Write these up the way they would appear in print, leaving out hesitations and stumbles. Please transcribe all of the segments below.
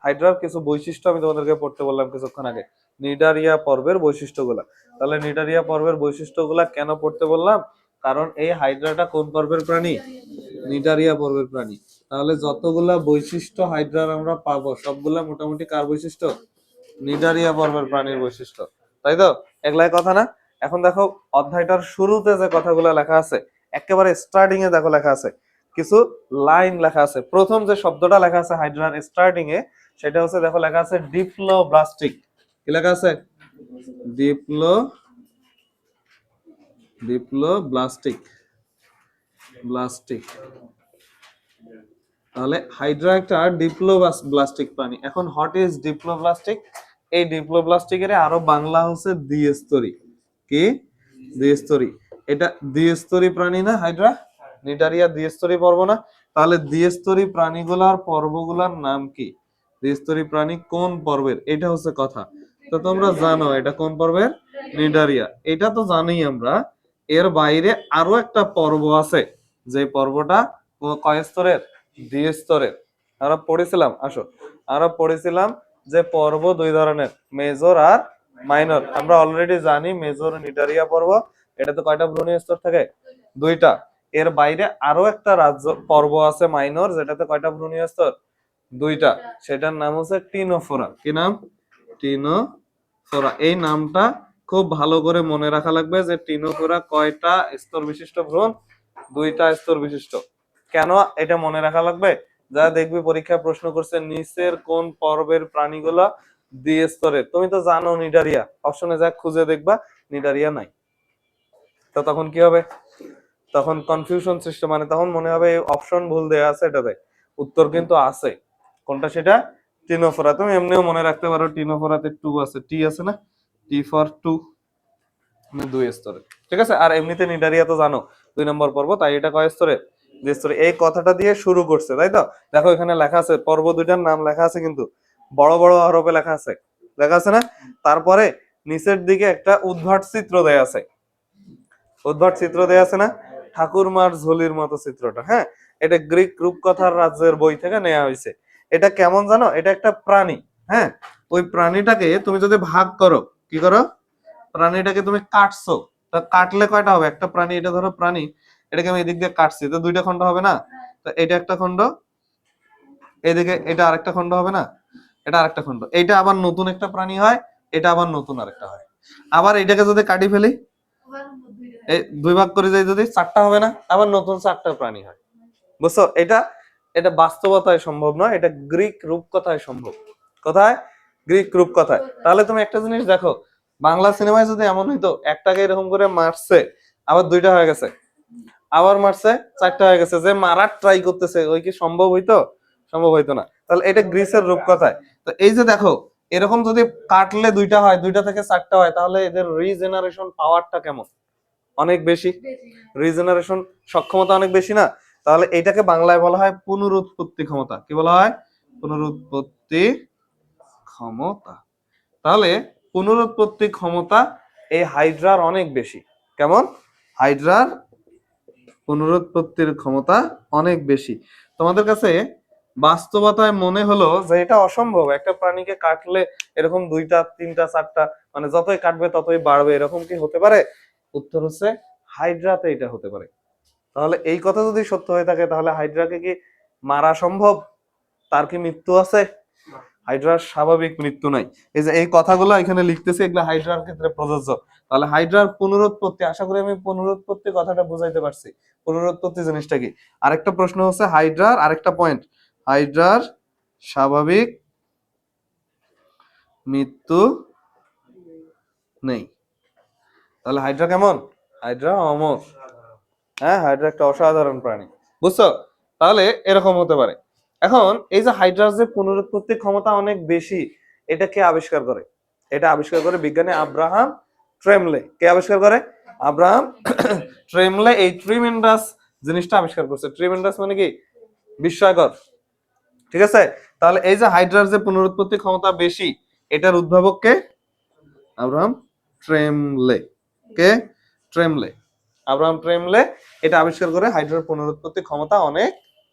হাইড্রার কিছু বৈশিষ্ট্য আমি তোমাদেরকে পড়তে বললাম কিছুক্ষণ আগে, নিডারিয়া পর্বের বৈশিষ্ট্যগুলা। তাহলে নিডারিয়া পর্বের বৈশিষ্ট্যগুলা কেন পড়তে বললাম? কারণ এই হাইড্রাটা কোন পর্বের প্রাণী? নিডারিয়া পর্বের প্রাণী। তাহলে যতগুলা বৈশিষ্ট্য হাইড্রার আমরা পাবো সবগুলা মোটামুটি কার বৈশিষ্ট্য? নিডারিয়া পর্বের প্রাণীর বৈশিষ্ট্য, তাই তো? এগুলাই কথা না? এখন দেখো অধ্যায়টার শুরুতে যে কথাগুলো লেখা আছে, একেবারে স্টার্টিং এ দেখো লেখা আছে কিছু লাইন লেখা আছে। প্রথম যে শব্দটা লেখা আছে হাইড্রার স্টার্টিং এ, সেটা হচ্ছে দেখো লেখা আছে ডিপ্লোব্লাস্টিক। কি লেখা আছে? Diploblastic ballistic. তাহলে হাইড্রা একটা ডিপ্লোব্লাস্টিক প্রাণী। এখন হোয়াট ইজ ডিপ্লোব্লাস্টিক? এই ডিপ্লোব্লাস্টিকের আরো বাংলা হচ্ছে দ্বিস্তরী। কি? দ্বিস্তরী। এটা দ্বিস্তরী প্রাণী না হাইড্রা? নিডারিয়া দ্বিস্তরী পর্ব না? তাহলে দ্বিস্তরী প্রাণীগুলার পর্বগুলার নাম কি? দ্বিস্তরী প্রাণী কোন পর্বের? এটা হচ্ছে কথা। তো তোমরা জানো এটা কোন পর্বের? নিডারিয়া। এটা তো জানি আমরা। এর বাইরে আরো একটা পর্ব আছে, যে পর্বটা কয় স্তরের? দ্বিস্তরের। আমরা পড়েছিলাম, আসো আমরা পড়েছিলাম যে পর্ব দুই ধরনের, মেজর আর মাইনর। আমরা অলরেডি জানি মেজর নিডারিয়া পর্ব, এটাতে কয়টা ভ্রূণীয় স্তর থাকে? দুইটা। এর বাইরে আরো একটা রাজ্য পর্ব আছে মাইনর, যেটাতে কয়টা ভ্রূণীয় স্তর? দুইটা। সেটার নাম হচ্ছে টিনোফোরা। কি নাম? টিনোফোরা। এই নামটা খুব ভালো করে মনে রাখা লাগবে যে টিনোফোরা কয়টা স্তর বিশিষ্ট ভ্রূণ? দুইটা স্তর বিশিষ্ট। কেন এটা মনে রাখা লাগবে? যা দেখবি পরীক্ষায় প্রশ্ন করছে নিচের কোন পর্বের প্রাণীগুলা দ্বিস্তরের। তুমি তো জানো নিডারিয়া, অপশনে যা খুঁজে দেখবা নিডারিয়া নাই। তো তখন কি হবে? তখন কনফিউশন সৃষ্টি, মানে তখন মনে হবে অপশন ভুল দেয়া আছে, এটাতে উত্তর কিন্তু আছে। কোনটা সেটা? টিনোফোরা। তুমি এমনিও মনে রাখতে পারো টিনোফোরাতে টু আছে, টি আছে না? টি ফর টু, দুই স্তরে। ঠিক আছে। আর এমনিতে নিডারিয়া তো জানো 2 নম্বর পর্ব, তাই এটা কয় স্তরে? 2 স্তরে। এই কথাটা দিয়ে শুরু করছে, তাই তো? দেখো এখানে লেখা আছে পর্ব দুইটার নাম লেখা আছে, কিন্তু বড় বড় হরফে লেখা আছে, লেখা আছে না? তারপরে নিচের দিকে একটা উদ্ভট চিত্র দেয়া আছে। উদ্ভট চিত্র দেয়া আছে না? ঠাকুরমার ঝুলির মতো চিত্রটা। হ্যাঁ, এটা গ্রিক রূপকথার রাজ্যের বই থেকে নেওয়া হয়েছে। এটা কেমন জানো? এটা একটা প্রাণী। হ্যাঁ, ওই প্রাণীটাকে তুমি যদি ভাগ করো, কি করো? প্রাণীটাকে তুমি কাটছো, তা কাটলে কয়টা হবে? একটা প্রাণী, এটা ধরো প্রাণী, এটাকে আমি এদিক দিয়ে কাটছি, তো দুইটা খণ্ড হবে না? তো এটা একটা খণ্ড, এদিকে এটা আরেকটা খণ্ড হবে না? এটা আরেকটা খণ্ড। এটা আবার নতুন একটা প্রাণী হয়, এটা আবার নতুন আরেকটা হয়। আবার এটাকে যদি কাটি ফেলি, এই দুই ভাগ করে যাই যদি, চারটা হবে না? আবার নতুন চারটা প্রাণী হয়। বুঝছো? এটা এটা বাস্তবতায় সম্ভব নয়, এটা গ্রিক রূপকথায় সম্ভব। কোথায়? গ্রিক রূপকথায়। তাহলে তুমি একটা জিনিস দেখো, বাংলা সিনেমায় যদি এমন হইতো একটাকে এরকম করে মারছে, আবার দুইটা হয়ে গেছে, আবার মারছে চারটা হয়ে গেছে, যে মারার ট্রাই করতেছে, ওই কি সম্ভব হইতো? সম্ভব হইতো না। তাহলে এটা গ্রিসের রূপকথায়। তো এই যে দেখো, এরকম যদি কাটলে দুইটা হয়, দুইটা থেকে চারটা হয়, তাহলে এদের রিজেনারেশন পাওয়ারটা কেমন? অনেক বেশি। রিজেনারেশন সক্ষমতা অনেক বেশি না? তাহলে এটাকে বাংলায় বলা হয় পুনরুৎপত্তি ক্ষমতা। কি বলা হয়? পুনরুৎপত্তি ক্ষমতা। তাহলে পুনরুৎপত্তি ক্ষমতা এই হাইড্রার অনেক বেশি। কেমন? হাইড্রার পুনরুৎপত্তির ক্ষমতা অনেক বেশি। তোমাদের কাছে বাস্তবতায় মনে হলো যে এটা অসম্ভব, একটা প্রাণীকে কাটলে এরকম দুইটা তিনটা চারটা, মানে যতই কাটবে ততই বাড়বে, এরকম কি হতে পারে? উত্তর হচ্ছে হাইড্রাতে এটা হতে পারে। তাহলে এই কথা যদি সত্য হয়ে থাকে, তাহলে হাইড্রাকে কি মারা সম্ভব? তার কি মৃত্যু আছে? হাইড্রার স্বাভাবিক মৃত্যু নাই। এই যে এই কথাগুলো এখানে লিখতেছি, এগুলো হাইড্রার ক্ষেত্রে প্রযোজ্য। তাহলে হাইড্রার পুনরুৎপত্তি, আশা করি আমি পুনরুৎপত্তি কথাটা বুঝাইতে পারছি। পুনরুৎপত্তি জিনিসটা কি? আরেকটা প্রশ্ন হচ্ছে হাইড্রার আরেকটা পয়েন্ট, হাইড্রার স্বাভাবিক মৃত্যু নেই। তাহলে হাইড্রা কেমন? হাইড্রা অমর। হ্যাঁ, হাইড্রা একটা অসাধারণ প্রাণী। বুঝছো? তাহলে এরকম হতে পারে। এখন এই যে হাইড্রার যে পুনরুৎপত্তি ক্ষমতা অনেক বেশি, এটা কে আবিষ্কার করে? এটা আবিষ্কার করে বিজ্ঞানী আব্রাহাম ট্রেমলে। কে আবিষ্কার করে? আব্রাহাম ট্রেমলে এই ট্রিমেন্ডাস জিনিসটা আবিষ্কার করছে। ট্রিমেন্ডাস মানে কি? বিস্ময়কর। ঠিক আছে। তাহলে এই যে হাইড্রার যে পুনরুৎপত্তি ক্ষমতা বেশি, এটার উদ্ভাবক কে? আব্রাহাম ট্রেমলে। কে? ট্রেমলে। আব্রাহাম ট্রেমলে এটা আবিষ্কার করে হাইড্রার পুনরুৎপত্তি ক্ষমতা অনেক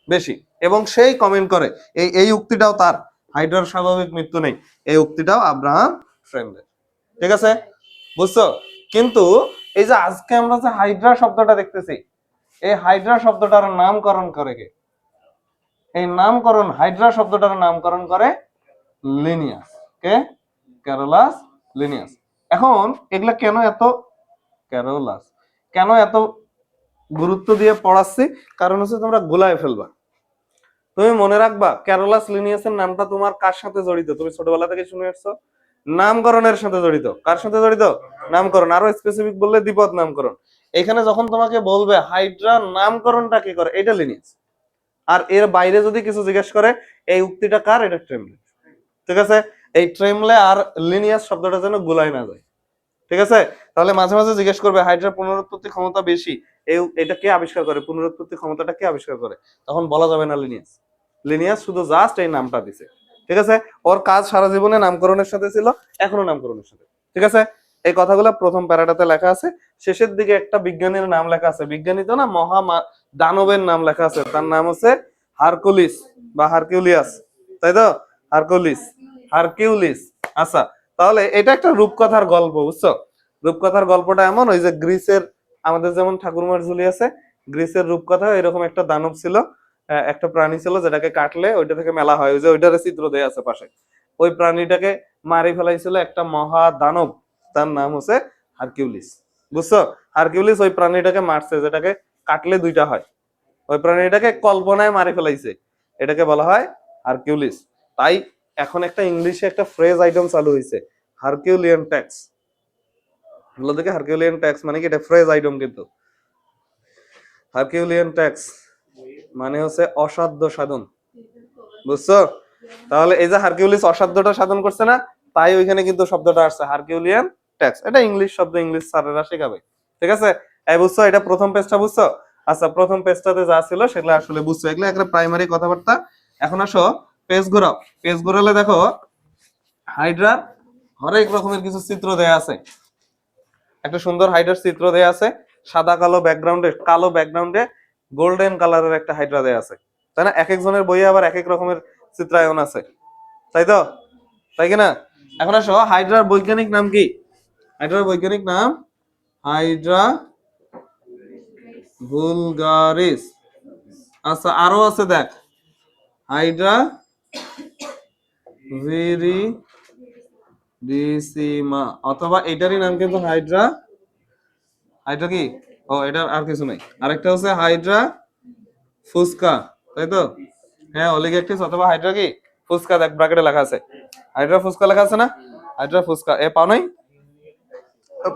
বেশি, এবং সেই কমেন্ট করে এই এই উক্তিটাও তার, হাইড্রার স্বাভাবিক মৃত্যু নেই, এই উক্তিটাও আব্রাহাম ফ্রেন্ডের। ঠিক আছে, বুঝছো? কিন্তু এই যে আজকে আমরা যে হাইড্রা শব্দটা দেখতেছি, এই হাইড্রা শব্দটার নামকরণ করে কে? এই নামকরণ, হাইড্রা শব্দটার নামকরণ করে লিনিয়াস। কে? Carolus Linnaeus. এখন এগুলা কেন এত, ক্যারোলাস কেন এত গুরুত্ব দিয়ে পড়াচ্ছি? কারণ হচ্ছে তোমরা গোলায় ফেলবা। তুমি মনে রাখবা ক্যারোলাস লিনিয়াসের নামটা তোমার কার সাথে জড়িত? তুমি ছোটবেলা থেকে শুনে আসছো, নামকরণের সাথে জড়িত। কার সাথে জড়িত? নামকরণ। আরো স্পেসিফিক বললে দ্বিপদ নামকরণ। এখানে যখন তোমাকে বলবে হাইড্রা নামকরণটা কি করে, এটা লিনিয়াস। আর এর বাইরে যদি কিছু জিজ্ঞেস করে এই উক্তিটা কার, এটা ট্রেমলে। ঠিক আছে, এই ট্রেমলে আর লিনিয়াস শব্দটা যেন গুলাই না যায়। ঠিক আছে, তাহলে মাঝে মাঝে জিজ্ঞেস করবে হাইড্রার পুনরুৎপত্তি ক্ষমতা বেশি, এটা কে আবিষ্কার করে, পুনরুৎপত্তি ক্ষমতাটা কে আবিষ্কার করে? তখন বলা যাবে না লিনিয়াস। লিনিয়াস শুধু জাস্ট এই নামটা দিছে। ঠিক আছে, ওর কাজ সারা জীবনে নামকরণের সাথে ছিল, এখনো নামকরণের সাথে। ঠিক আছে, এই কথাগুলো প্রথম প্যারাটাতে লেখা আছে। শেষের দিকে একটা বিজ্ঞানীর নাম লেখা আছে, বিজ্ঞানী তো না, দানবের নাম লেখা আছে। তার নাম হচ্ছে হারকুলিস বা হারকিউলিয়াস, তাই তো? Hercules, Hercules. আচ্ছা, তাহলে এটা একটা রূপকথার গল্প, বুঝছো? রূপকথার গল্পটা এমন, ওই যে গ্রিসের আমাদের যেমন ঠাকুরমার ঝুলি আছে, গ্রিসের রূপকথা এরকম একটা দানব ছিল, একটা প্রাণী ছিল যেটাকে কাটলে ওইটা থেকে মেলা হয়, ওই যে ওইটার চিত্র দেয়া আছে পাশে। ওই প্রাণীটাকে মারি ফেলাইছিল একটা মহা দানব, তার নাম হচ্ছে হারকিউলিস। বুঝছো? হারকিউলিস ওই প্রাণীটাকে মারছে, যেটাকে কাটলে দুইটা হয়। ওই প্রাণীটাকে কল্পনায় মারি ফেলাইছে, এটাকে বলা হয় হারকিউলিস। তাই এখন একটা ইংলিশে একটা ফ্রেজ আইটেম চালু হয়েছে, হারকিউলিয়ান ট্যাক্স। বলো দেখে, হারকিউলিয়ান ট্যাক্স মানে কি? এটা ফ্রেজ আইটেম কিন্তু। হারকিউলিয়ান ট্যাক্স মানে হচ্ছে অসাধ্য সাধন। বুঝছো? তাহলে এই যে হারকিউলিস অসাধ্যটা সাধন করছে না, তাই ওইখানে কিন্তু শব্দটা আসছে হারকিউলিয়ান ট্যাক্স। এটা ইংলিশ শব্দ, ইংলিশ স্যারেরা শেখাবে। ঠিক আছে, এই বুঝছো? এটা প্রথম পেজটা বুঝছো? আচ্ছা, প্রথম পেজটাতে যা ছিল সেগুলো আসলে বুঝছো, এগুলো একটা প্রাইমারি কথাবার্তা। এখন আসো পেজ ঘোরাও। পেজ ঘোরালে দেখো হাইড্রা হরেক রকমের কিছু চিত্র দেয়া আছে। একটা সুন্দর হাইড্রার চিত্র দেয়া আছে, সাদা কালো ব্যাকগ্রাউন্ডে, কালো ব্যাকগ্রাউন্ডে গোল্ডেন কালারের একটা হাইড্রা দেয়া আছে, তাই না? এক একজনের বইয়ে আবার এক এক রকমের চিত্রায়ন আছে, তাই তো? তাই কিনা? এখন আসো, হাইড্রার বৈজ্ঞানিক নাম কি? হাইড্রার বৈজ্ঞানিক নাম হাইড্রা ভুলগারিস। আচ্ছা, আরো আছে দেখ, হাইড্রা ভিরিডিসিমা, অথবা এটারই নাম কিন্তু হাইড্রা, হাইড্রা কি, ও এটার আর কিছু নাই, আরেকটা হচ্ছে হাইড্রা ফুসকা, তাই তো? হ্যাঁ, অলিগেক্টিস অথবা হাইড্রা কি ফুসকা, দেখ ব্র্যাকেটে লেখা আছে হাইড্রা ফুসকা লেখা আছে না? হাইড্রা ফুসকা, এ পাও নাই?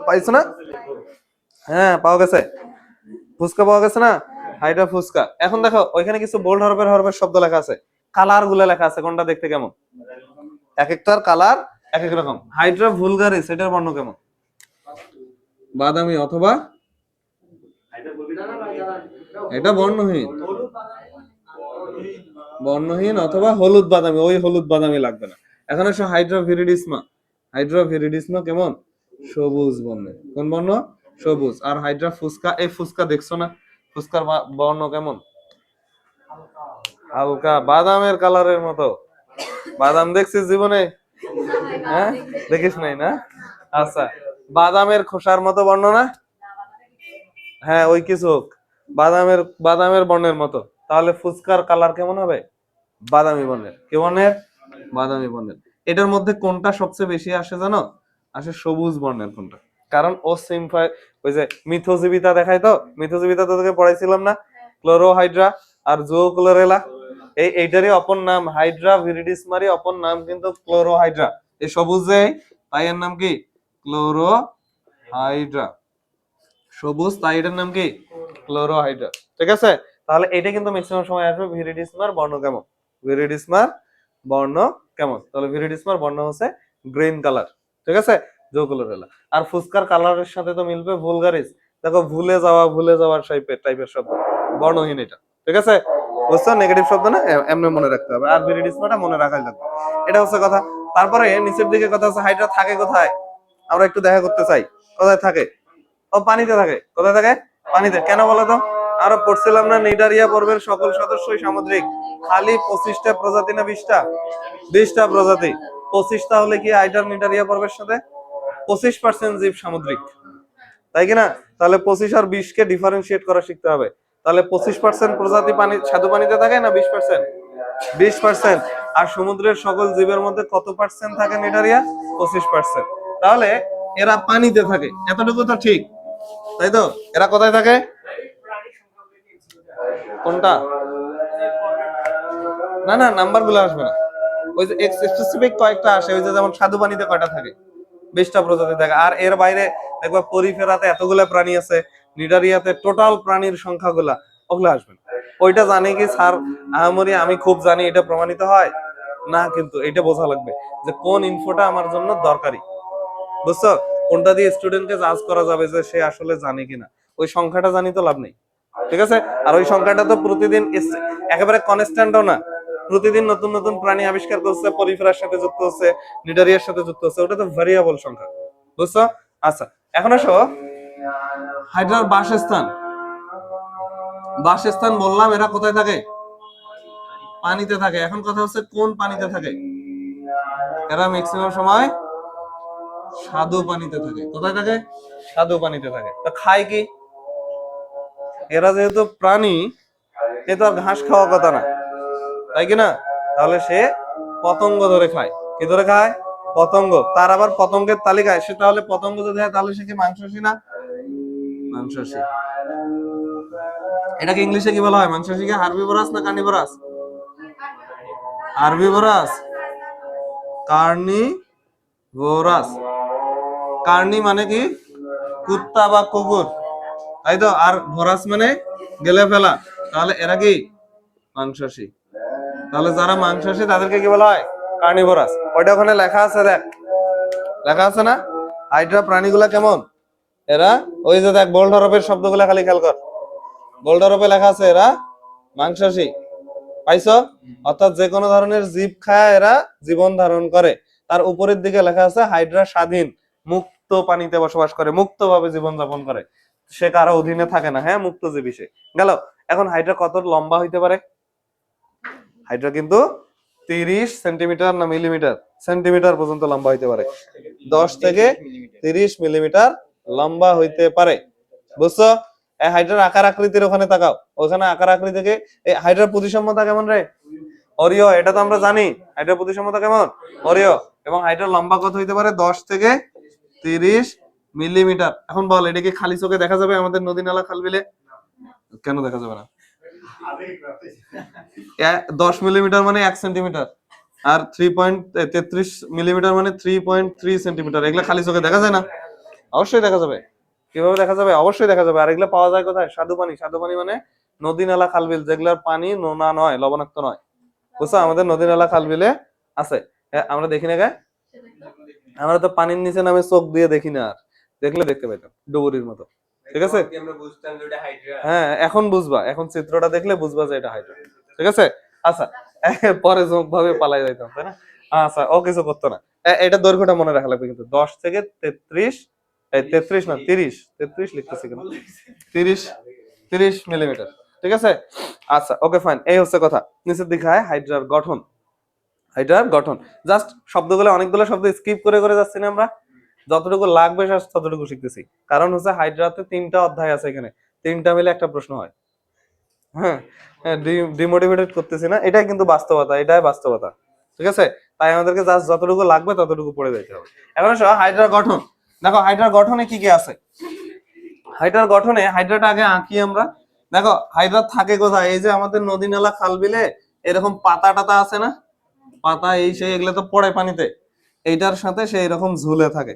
পাইছো না? হ্যাঁ, পাওয়া গেছে, ফুসকা পাওয়া গেছে না? হাইড্রা ফুসকা। এখন দেখো ওইখানে কিছু বোল্ড হরফের হরফের শব্দ লেখা আছে, কালার গুলা লেখা আছে, কোনটা দেখতে কেমন? এক একটার কালার এক এক রকম। হাইড্রা ভুলগারিস, এটার বর্ণ কেমন? বাদামি অথবা, এটা বর্ণহীন, বর্ণহীন অথবা হলুদ বাদামি, ওই হলুদ বাদামি লাগবে না। এখন আসো হাইড্রা ভিরিডিসমা। হাইড্রা ভিরিডিসমা কেমন? সবুজ বর্ণের। কোন বর্ণ? সবুজ। আর হাইড্রা ফুসকা, এই ফুসকা দেখছো না, ফুসকার বর্ণ কেমন? হালকা বাদামের কালারের মতো। বাদাম দেখছিস জীবনে? হ্যাঁ, দেখিস নাই না? আচ্ছা, বাদামের খোসার মতো বর্ণ না? হ্যাঁ, ওই কিছু বাদামের, বাদামের বর্ণের মতো। তাহলে ফুচকার কালার কেমন হবে? বাদামি বর্ণের। কি বর্ণের? বাদামি বর্ণের। এটার মধ্যে কোনটা সবচেয়ে বেশি আসে জানো? আসে সবুজ বর্ণের কোনটা, কারণ ও সিম্পাই, ওই যে মিথোজীবিতা দেখায় তো, মিথোজীবিতা তোকে পড়াইছিলাম না, ক্লোরোহাইড্রা আর জুওক্লোরেলা, এইটারই অপর নাম হাইড্রা ভিরিডিসমারি, অপর নাম কিন্তু ক্লোরোহাইড্রা। এই সবুজ যে, তাই এর নাম কি? ক্লোরোহাইড্রা। সবুজ, তাই এটার নাম কি? ক্লোরোহাইড্রা। ঠিক আছে, তাহলে এটা কিন্তু ম্যাক্সিমাম সময় আসবে ভিরিডিসমার বর্ণ কেমন? ভিরিডিসমার বর্ণ কেমন? তাহলে ভিরিডিসমার বর্ণ হচ্ছে গ্রিন কালার। ঠিক আছে, জোকুলোরেলা। আর ফুসকার কালারের সাথে তো মিলবে ভুলগারিস, দেখো ভুলে যাওয়া, ভুলে যাওয়ার টাইপের শব্দ, বর্ণহীন এটা। ঠিক আছে, বুঝছো? নেগেটিভ শব্দ না, এমনি মনে রাখতে হবে। আর ভিরিডিসমাটা মনে রাখাই লাগবে, এটা হচ্ছে কথা। তারপরে নিচের দিকে কথা হচ্ছে হাইড্রা থাকে কোথায়? আমরা একটু দেখা করতে চাই, কোথায় থাকে? ও পানিতে থাকে। কোথায় থাকে? পানিতে। কেন বলো তো? আরো পড়ছিলাম না, নিডারিয়া পর্বের সকল সদস্যই সামুদ্রিক। খালি 25টা প্রজাতি না 20টা? 20টা প্রজাতি। 25 তাহলে কি হাইড্রা নিডারিয়া পর্বের সাথে 25% জীব সামুদ্রিক, তাই কিনা? তাহলে 25 আর 20 কে ডিফারেন্সিয়েট করা শিখতে হবে। তাহলে 25% প্রজাতি পানি স্বাদু পানিতে থাকে না 20%? 20%। আর সমুদ্রের সকল জীবের মধ্যে কত পার্সেন্ট থাকে নিডারিয়া? 25%। তাহলে এরা পানিতে থাকে, এতটুকু তো ঠিক, তাই তো? এরা কোথায় থাকে? কোনটা? না না, নাম্বার গুলো আসবে না, ওই যে স্পেসিফিক কয়েকটা আসে, ওই যে যেমন স্বাদু পানিতে কয়টা থাকে? 20টা প্রজাতি থাকে। আর এর বাইরে দেখবা পরিফেরাতে এতগুলা প্রাণী আছে, নিডারিয়াতে টোটাল প্রাণীর সংখ্যাগুলা, ওগুলো আসবে না। ওইটা জানে কি স্যার আহামরি আমি খুব জানি এটা প্রমাণিত হয় না, কিন্তু এটা বোঝা লাগবে যে কোন ইনফোটা আমার জন্য দরকারি, বুঝছো? কোনটা দিয়ে স্টুডেন্টকে জাজ করা যাবে যে সে আসলে জানে কিনা। ওই সংখ্যাটা জানি তো লাভ নেই, ঠিক আছে? আর ওই সংখ্যাটা তো প্রতিদিন একেবারে কনস্ট্যান্টও না, প্রতিদিন নতুন নতুন প্রাণী আবিষ্কার করছে, পরিফেরার সাথে যুক্ত হচ্ছে, নিডারিয়ার সাথে যুক্ত হচ্ছে, ওটা তো ভেরিয়েবল সংখ্যা, বুঝছো? আচ্ছা, এখন আসো হাইড্রার বাসস্থান। বাসস্থান বললাম এরা কোথায় থাকে? পানিতে থাকে। এখন কথা হচ্ছে কোন পানিতে থাকে? এরা ম্যাক্সিমাম সময় স্বাদু পানিতে থাকে। কোথায় থাকে? স্বাদু পানিতে থাকে। তা খায় কি? এরা যেহেতু প্রাণী, এ তো আর ঘাস খাওয়া কথা না, তাই কি না? তাহলে সে পতঙ্গ ধরে খায়। কি ধরে খায়? পতঙ্গ। তার আবার পতঙ্গের তালিকায় সে, তাহলে পতঙ্গ যদি হয় তাহলে সে কি মাংসাশী না? মাংসাশী। এটাকে ইংলিশে কি বলা হয়? মাংসাশীকে হার্বিভোরাস না কার্নিভোরাস? Herbivorous, carnivorous. কার্নি মানে কি? কুত্তা বা কুকুর, তাই তো? আর ভরাস মানে গেলে ফেলা। তাহলে এরা কি মাংসাশী। তাহলে যারা মাংসাশী তাদেরকে কি বলা হয়? কার্নিভোরাস। ওইটা ওখানে লেখা আছে, দেখ লেখা আছে না? হাইড্রা প্রাণীগুলা কেমন? এরা ওই যে দেখ বোল্ড হরফের শব্দগুলা খালি খেয়াল কর, বোল্ড হরফে লেখা আছে এরা মাংসাশী, পাইছো? অর্থাৎ যে কোনো ধরনের জীব খায় এরা জীবন ধারণ করে। তার উপরের দিকে লেখা আছে হাইড্রা স্বাধীন, মুক্ত পানিতে বসবাস করে, মুক্তভাবে জীবন যাপন করে, সে কারো অধীনে থাকে না। হ্যাঁ, মুক্তজীবী সে। গেল। এখন হাইড্রা কত লম্বা হইতে পারে? হাইড্রা কিন্তু 30 সেন্টিমিটার না মিলিমিটার? সেন্টিমিটার পর্যন্ত লম্বা হইতে পারে। 10 থেকে 30 মিলিমিটার লম্বা হইতে পারে, বুঝছো? এই হাইড্রার আকার আকৃতির ওখানে তাকাও, ওখানে আকার আকৃতিকে, এই হাইড্রার প্রতিসাম্যতা কেমন রে? অরিও। এটা তো আমরা জানি হাইড্রার প্রতিসাম্যতা কেমন, অরিও। এবং হাইড্রার লম্বা কত হইতে পারে? 10 থেকে 30 মিলিমিটার। এখন বল, এটা কি খালি চোখে দেখা যাবে আমাদের নদী নালা খাল বিলে? কেন দেখা যাবে না? 10 মিলিমিটার মানে 1 সেন্টিমিটার, আর 3.33 মিলিমিটার মানে 3.3 সেন্টিমিটার। এগুলা খালি চোখে দেখা যায় না? অবশ্যই দেখা যাবে। কিভাবে দেখা যাবে? অবশ্যই দেখা যাবে। আর এগুলা পাওয়া যায় কোথায়? স্বাদু পানি। স্বাদু পানি মানে নদী নালা খালবিল, যেগুলার পানি নোনা নয়, লবণাক্ত নয়, বুঝছো? আমাদের নদী নালা খালবিলে আছে। আমরা দেখি না গায়ে, আমরা তো পানির নিচে নামে চোখ দিয়ে দেখি না, আর দেখলে দেখতে পাইতাম ডুবুরির মতো, ঠিক আছে? হ্যাঁ, এখন বুঝবা, এখন চিত্রটা দেখলে বুঝবা যে এটা হাইড্রা, ঠিক আছে? আচ্ছা, পরে যোগ ভাবে পালাই যাইতাম, তাই না? আচ্ছা, ও কিছু করতো না। এটা দৈর্ঘ্যটা মনে রাখা লাগবে কিন্তু, 10 থেকে 33, 33 না 30, 33 লিখতেছি কেন, 30 30 মিলিমিটার, ঠিক আছে? আচ্ছা, ওকে ফাইন। এই হচ্ছে কথা। নিচের দিকে হাইড্রার গঠন। হাইড্রার গঠন, জাস্ট শব্দগুলো, অনেকগুলো শব্দ স্কিপ করে করে যাচ্ছি না আমরা, যতটুকু লাগবে ততটুকু শিখতেছি। কারণ হচ্ছে হাইড্রাতে 3টা অধ্যায় আছে, এখানে 3টা মিলে একটা প্রশ্ন হয়। হ্যাঁ, ডিমোটিভেটেড করতেছি না, এটাই কিন্তু বাস্তবতা, এটাই বাস্তবতা, ঠিক আছে? তাই আমাদেরকে জাস্ট যতটুকু লাগবে ততটুকু পড়ে যেতে হবে। এখন আসো হাইড্রার গঠন। দেখো হাইড্রার গঠনে কি কি আছে। হাইড্রার গঠনে, হাইড্রাটা আগে আঁকি আমরা। দেখো হাইড্রা থাকে কোথায়? এই যে আমাদের নদী নালা খাল বিলে এরকম পাতা টাতা আছে না, পাতা এই সেই, এগুলো তো পড়ে পানিতে, এইটার সাথে সে এরকম ঝুলে থাকে।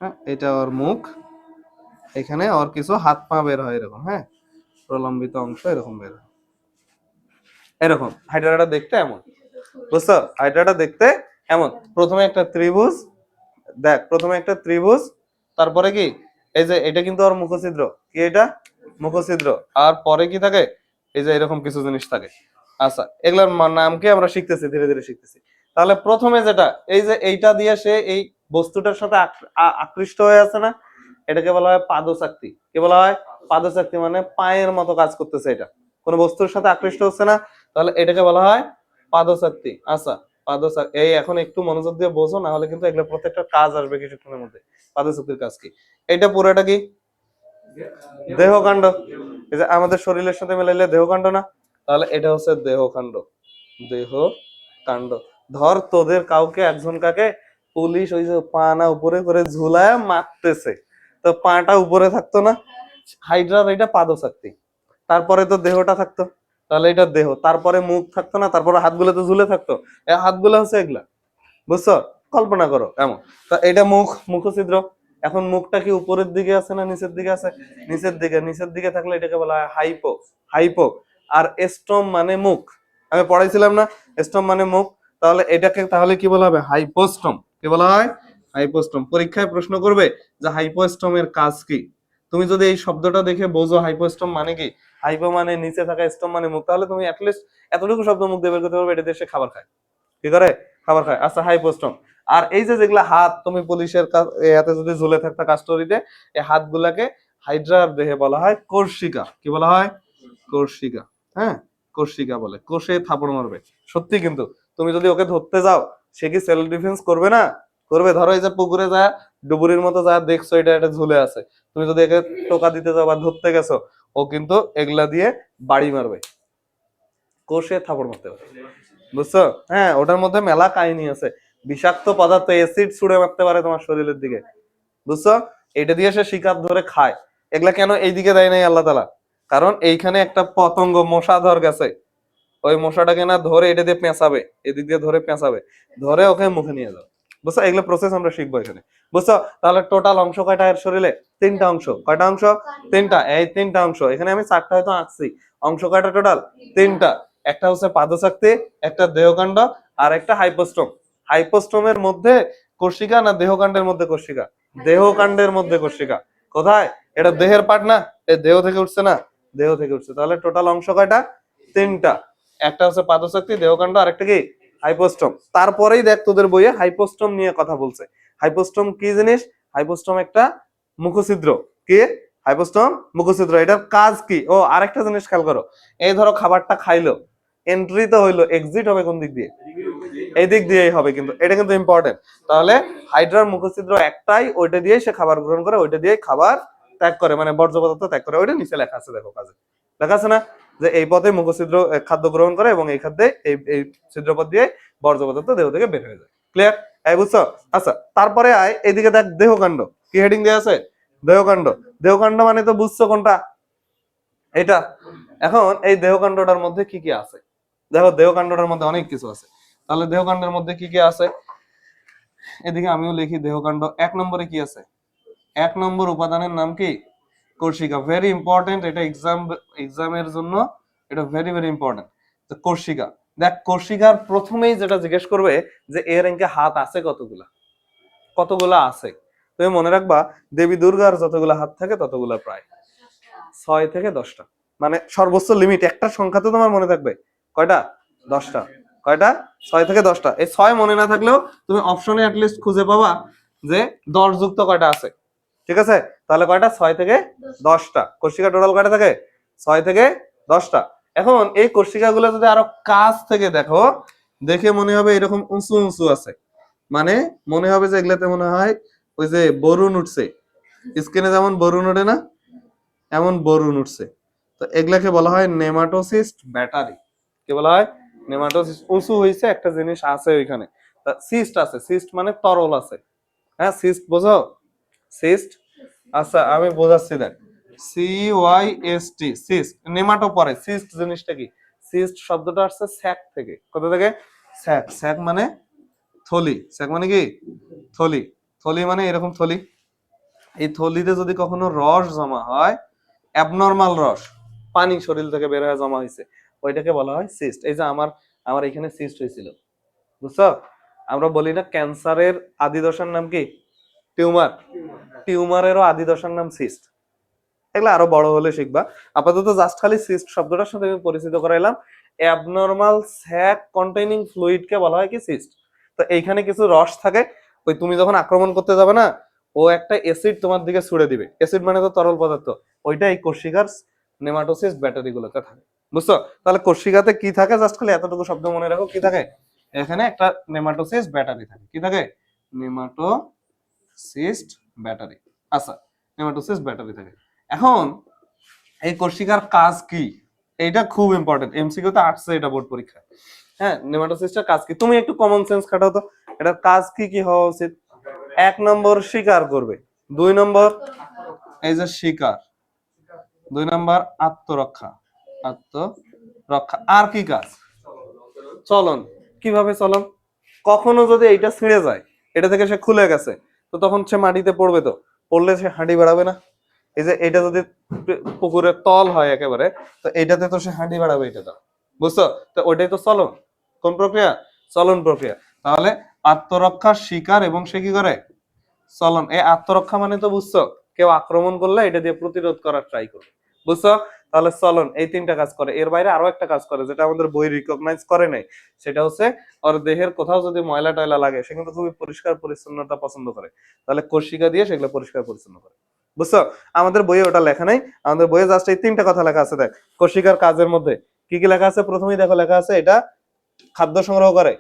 হ্যাঁ, এটা ওর মুখ, এখানে ওর কিছু হাত পা বের হয় এরকম, হ্যাঁ, প্রলম্বিত অংশ এরকম বের হয়, এরকম। হাইড্রাটা দেখতে এমন, বুঝছো? হাইড্রাটা দেখতে এমন। প্রথমে একটা ত্রিভুজ, দেখ প্রথমে একটা ত্রিভুজ, তারপরে কি এই যে এটা কিন্তু ওর মুখছিদ্র, কি এটা? মুখছিদ্র। আর পরে কি থাকে? এই যে এরকম কিছু জিনিস থাকে। আচ্ছা, এগুলোর নামকে আমরা শিখতেছি, ধীরে ধীরে শিখতেছি। তাহলে প্রথমে যেটা, এই যে এইটা দিয়ে সে এই বস্তুটার সাথে আকৃষ্ট হয়ে আছে না, এটাকে বলা হয় পাদশক্তি। কি বলা হয়? পাদশক্তি, মানে পায়ের মতো কাজ করতেছে, এটা কোন বস্তুর সাথে আকৃষ্ট হচ্ছে না, তাহলে এটাকে বলা হয় পাদশক্তি। আচ্ছা, পাদশক্তি এই এখন একটু মনোযোগ দিয়ে বোঝো, না হলে কিন্তু এগুলো প্রত্যেকটা কাজ আসবে কিছুক্ষণের মধ্যে। পাদশক্তির কাজ কি? এটা পুরোটা কি? দেহকাণ্ড। এই যে আমাদের শরীরের সাথে মিলাইলে দেহকাণ্ড না, তাহলে এটা হচ্ছে দেহকাণ্ড। দেহ কাণ্ড। ধর তোদের কাউকে, একজন কাকে পুলিশ ওই যে পা না উপরে করে ঝুলায় মারতেছে, তো পাটা উপরে থাকতো না, হাইড্রার এটা পাদশক্তি। তারপরে তো দেহটা থাকতো, তাহলে এটা দেহ। তারপরে মুখ থাকতো না, তারপরে হাতগুলো তো ঝুলে থাকতো, এই হাতগুলো হচ্ছে এগুলা। বুঝছো? কল্পনা করো এমন। তো এটা মুখ, মুখছিদ্র। এখন মুখটা কি উপরের দিকে আছে না নিচের দিকে আছে? নিচের দিকে। নিচের দিকে থাকলে এটাকে বলা হয় হাইপো। হাইপো। আর স্টম মানে মুখ, আমি পড়াইছিলাম না, স্টম মানে মুখ, তাহলে এটাকে তাহলে কি বলা হবে? হাইপোস্টম। কি বলা হয়? হাইপোস্টম। পরীক্ষায় প্রশ্ন করবে যে হাইপোস্টমের কাজ কি। তুমি যদি এই শব্দটা দেখে বোঝো হাইপোস্টম মানে কি, হাইপো মানে নিচে থাকা, স্টম মানে মুখ, তাহলে তুমি অ্যাটলিস্ট এতটুকু শব্দ মুখ দিয়ে বের করতে পারবে, এটা দেশে খাবার খায়। কি করে? খাবার খায়। আচ্ছা, হাইপোস্টম। আর এই যে যেগুলা হাত, তুমি পুলিশের হাতে যদি ঝুলে থাকতা কাস্টডিতে, এই হাতগুলাকে হাইড্রার দেহে বলা হয় কর্ষিকা। কি বলা হয়? কর্ষিকা। হ্যাঁ, কর্ষিকা বলে। কোষে থাপড় মারবে সত্যি, কিন্তু তুমি যদি ওকে ধরতে যাও, সে কি সেলফ ডিফেন্স করবে না? করবে। ধরো এই যে পুকুরে যায় ডুবুরির মতো যা দেখছো এটা এটা ঝুলে আছে, তুমি যদি একে টোকা দিতে যাও বা ধরতে গেছো, ও কিন্তু এগুলা দিয়ে বাড়ি মারবে, কোষে থাপড় মারতে পারে। বুঝছো? হ্যাঁ, ওটার মধ্যে মেলা কাহিনী আছে। বিষাক্ত পদার্থ, অ্যাসিড ছুড়ে মারতে পারে তোমার শরীরের দিকে। বুঝছো? এটা দিয়ে সে শিকার ধরে খায়। এগুলা কেন এইদিকে দেয় নাই আল্লাহ তাআলা? কারণ এইখানে একটা পতঙ্গ মশা ধর গেছে, ওই মশাটাকে না ধরে এটা দিয়ে পেঁচাবে, এদিক দিয়ে ধরে পেঁচাবে, ধরে ওকে মুখে নিয়ে যাবে। বুঝছো? এগুলো প্রসেস আমরা শিখবো এখানে। বুঝছো? তাহলে টোটাল অংশ কয়টা এর শরীরে? তিনটা অংশ। কয়টা অংশ? তিনটা। এই তিনটা অংশ, এখানে আমি চারটা হয়তো আঁকছি। অংশ কয়টা টোটাল? তিনটা। একটা হচ্ছে পাদশক্তি, একটা দেহকাণ্ড, আর একটা হাইপোস্টম। হাইপোস্টমের মধ্যে কোষিকা না দেহকাণ্ডের মধ্যে কোষিকা? দেহকাণ্ডের মধ্যে কোষিকা। কোথায়? এটা দেহের পার্ট না, এই দেহ থেকে উঠছে না, দেহ থেকে উঠছে। তাহলে টোটাল অংশ কয়টা? তিনটা। একটা হচ্ছে পাদশক্তি, দেহকাণ্ড, আর একটা কি? হাইপোস্টম। তারপরেই দেখ তোদের বইয়ে হাইপোস্টম নিয়ে কথা বলছে। হাইপোস্টম কি জিনিস? হাইপোস্টম একটা মুখছিদ্র। কি? হাইপোস্টম মুখছিদ্র। এটার কাজ কি? ও আরেকটা জিনিস খেয়াল করো, এই ধরো খাবারটা খাইলো, এন্ট্রি তো হইলো, এক্সিট হবে কোন দিক দিয়ে? এই দিক দিয়েই হবে, কিন্তু এটা কিন্তু ইম্পর্টেন্ট। তাহলে হাইড্রার মুখছিদ্র একটাই, ওইটা দিয়ে সে খাবার গ্রহণ করে, ওইটা দিয়ে খাবার ত্যাগ করে, মানে বর্জ্য পদার্থ ত্যাগ করে। ওইটা নিচে লেখা আছে, দেখো কাজে লেখা আছে না, যে এই পথে মুখছিদ্র খাদ্য গ্রহণ করে এবং এই খাদ্যে এই ছিদ্রপথ দিয়ে বর্জ্য পদার্থ দেহ থেকে বের হয়ে যায়। ক্লিয়ার? এই বুঝছো? আচ্ছা, তারপরে আয় এদিকে দেখ দেহকাণ্ড। কি হেডিং দেয়া আছে? দেহকাণ্ড। দেহকাণ্ড মানে তো বুঝছো কোনটা? এটা। এখন এই দেহকাণ্ডটার মধ্যে কি কি আছে? দেখো, দেহকাণ্ডটার মধ্যে অনেক কিছু আছে। তাহলে দেহকাণ্ডের মধ্যে কি কি আছে? এদিকে আমিও লিখি দেহকাণ্ড। এক নম্বরে কি আছে? এক নম্বর উপাদানের নাম কি? কোষিকা। ভেরি ইম্পর্টেন্ট, এটা এক্সামের জন্য এটা ভেরি ভেরি ইম্পর্টেন্ট। তো কোষিকা, দেখ কোষিকার প্রথমেই যেটা জিজ্ঞেস করবে যে এর র্যাঙ্কে হাত আছে কতগুলা? কতগুলা আছে? তুমি মনে রাখবা, দেবী দুর্গার যতগুলা হাত থাকে ততগুলা প্রায় 6 থেকে 10টা। মানে সর্বোচ্চ লিমিট একটা সংখ্যা তো তোমার মনে থাকবে। কয়টা? 10টা। কয়টা? 6 থেকে 10টা। এই 6 মনে না থাকলেও তুমি অপশনে অ্যাটলিস্ট খুঁজে পাবা যে 10 যুক্ত কয়টা আছে। ঠিক আছে? তাহলে কয়টা? 6 থেকে 10টা। কোষিকা টোটাল কয়টা থাকে? 6 থেকে 10টা। এখন এই কোষিকা গুলো যদি আরো কাছ থেকে দেখো, দেখে মনে হবে এরকম উঁচু উঁচু আছে, মানে মনে হবে যে এগুলাতে মনে হয় ওই যে বরুণ উঠছে, স্কিনে যেমন বরুণ ওঠে না, এমন বরুণ উঠছে। তো এগুলাকে বলা হয় নেমাটোসিস্ট ব্যাটারি। কি বলা হয়? নেমাটোসিস্ট। উঁচু হইছে একটা জিনিস আছে ওইখানে, সিস্ট আছে। সিস্ট মানে তরল আছে। হ্যাঁ, সিস্ট বোঝো? সিস্ট। আচ্ছা, আমি বোঝাচ্ছি, দেখ, CYST, সিস্ট। নেমাটো পরে। সিস্ট জিনিসটা কি? সিস্ট শব্দটা আসছে স্যাক থেকে। কোথা থেকে? স্যাক। স্যাক মানে থলি। স্যাক মানে কি? থলি। থলি মানে এরকম থলি। এই থলিতে যদি কখনো রস জমা হয়, অ্যাবনর্মাল রস, পানি শরীর থেকে বের হয়ে জমা হয়েছে, ওইটাকে বলা হয় সিস্ট। এই যে আমার আমার এখানে সিস্ট হয়েছিল, বুঝছো? আমরা বলি না ক্যান্সারের আদি দশার নাম কি? টিউমার। টিউমারেরও আদি দশার নাম সিস্ট। এগুলো আরো বড় হলে শিখবা। আপাতত জাস্ট খালি সিস্ট শব্দটার সাথে আমি পরিচিত করাইলাম। অ্যাবনর্মাল স্যাক কন্টেইনিং ফ্লুইড কে বলা হয় কি? সিস্ট। তো এইখানে কিছু রস থাকে, ওই তুমি যখন আক্রমণ করতে যাবে না, ও একটা অ্যাসিড তোমার দিকে ছুড়ে দিবে, অ্যাসিড মানে তো তরল পদার্থ, ওইটা এই কোষিকার নেমাটোসিস ব্যাটারি গুলোতে থাকে। বুঝছো? তাহলে কোষিকাতে কি থাকে, জাস্ট খালি এতটুকু শব্দ মনে রাখো, কি থাকে এখানে একটা নেমাটোসিস ব্যাটারি থাকে। কি থাকে? Nematocyst battery. আচ্ছা, নেমাটোসিস ব্যাটারি থাকে। এখন এই কোষিকার কাজ কি, এইটা খুব ইম্পর্টেন্ট, এমসিকিউ তে আসছে এটা বোর্ড পরীক্ষা। হ্যাঁ, নেমাটোসিস্টের কাজ কি, তুমি একটু কমন সেন্স খাটাও তো, এটার কাজ কি কি হওয়া উচিত? 1 নম্বর শিকার করবে, 2 নম্বর এই যে শিকার, 2 নম্বর আত্মরক্ষা, আত্মরক্ষা। আর কি কাজ? চলন। কিভাবে চলন? কখনো যদি এইটা ছিঁড়ে যায়, এটা থেকে সে খুলে গেছে, তো তখন সে মাটিতে পড়বে, তো পড়লে সে হাঁটি বাড়াবে না। এই যে এটা যদি পুকুরের তল হয় একেবারে, তো এইটাতে তো সে হাঁটি বাড়াবে, এটা তো বুঝছো? তো ওইটাই তো চলন। কোন প্রক্রিয়া? চলন প্রক্রিয়া। তাহলে আত্মরক্ষা, শিকার এবং সে কি করে? চলন। এই আত্মরক্ষা মানে তো বুঝছো, কেউ আক্রমণ করলে এটা দিয়ে প্রতিরোধ করার ট্রাই করবে। বুঝছো? তাহলে চলন এই 3টা কাজ করে। এর বাইরে আরো একটা কাজ করে, যেটা আমাদের বই রিকগনাইজ করে নাই, সেটা হচ্ছে ওর দেহের কোথাও যদি ময়লা টয়লা লাগে, সে কিন্তু খুবই পরিষ্কার পরিচ্ছন্নতা পছন্দ করে, তাহলে কোষিকা দিয়ে সেগুলো পরিষ্কার পরিচ্ছন্ন করে। বুঝছো? আমাদের বইয়ে ওটা লেখা নাই, আমাদের বইয়ে জাস্ট এই 3টা কথা লেখা আছে। দেখ কোষিকার কাজের মধ্যে কি কি লেখা আছে, প্রথমেই দেখো লেখা আছে এটা খাদ্য সংগ্রহ করে,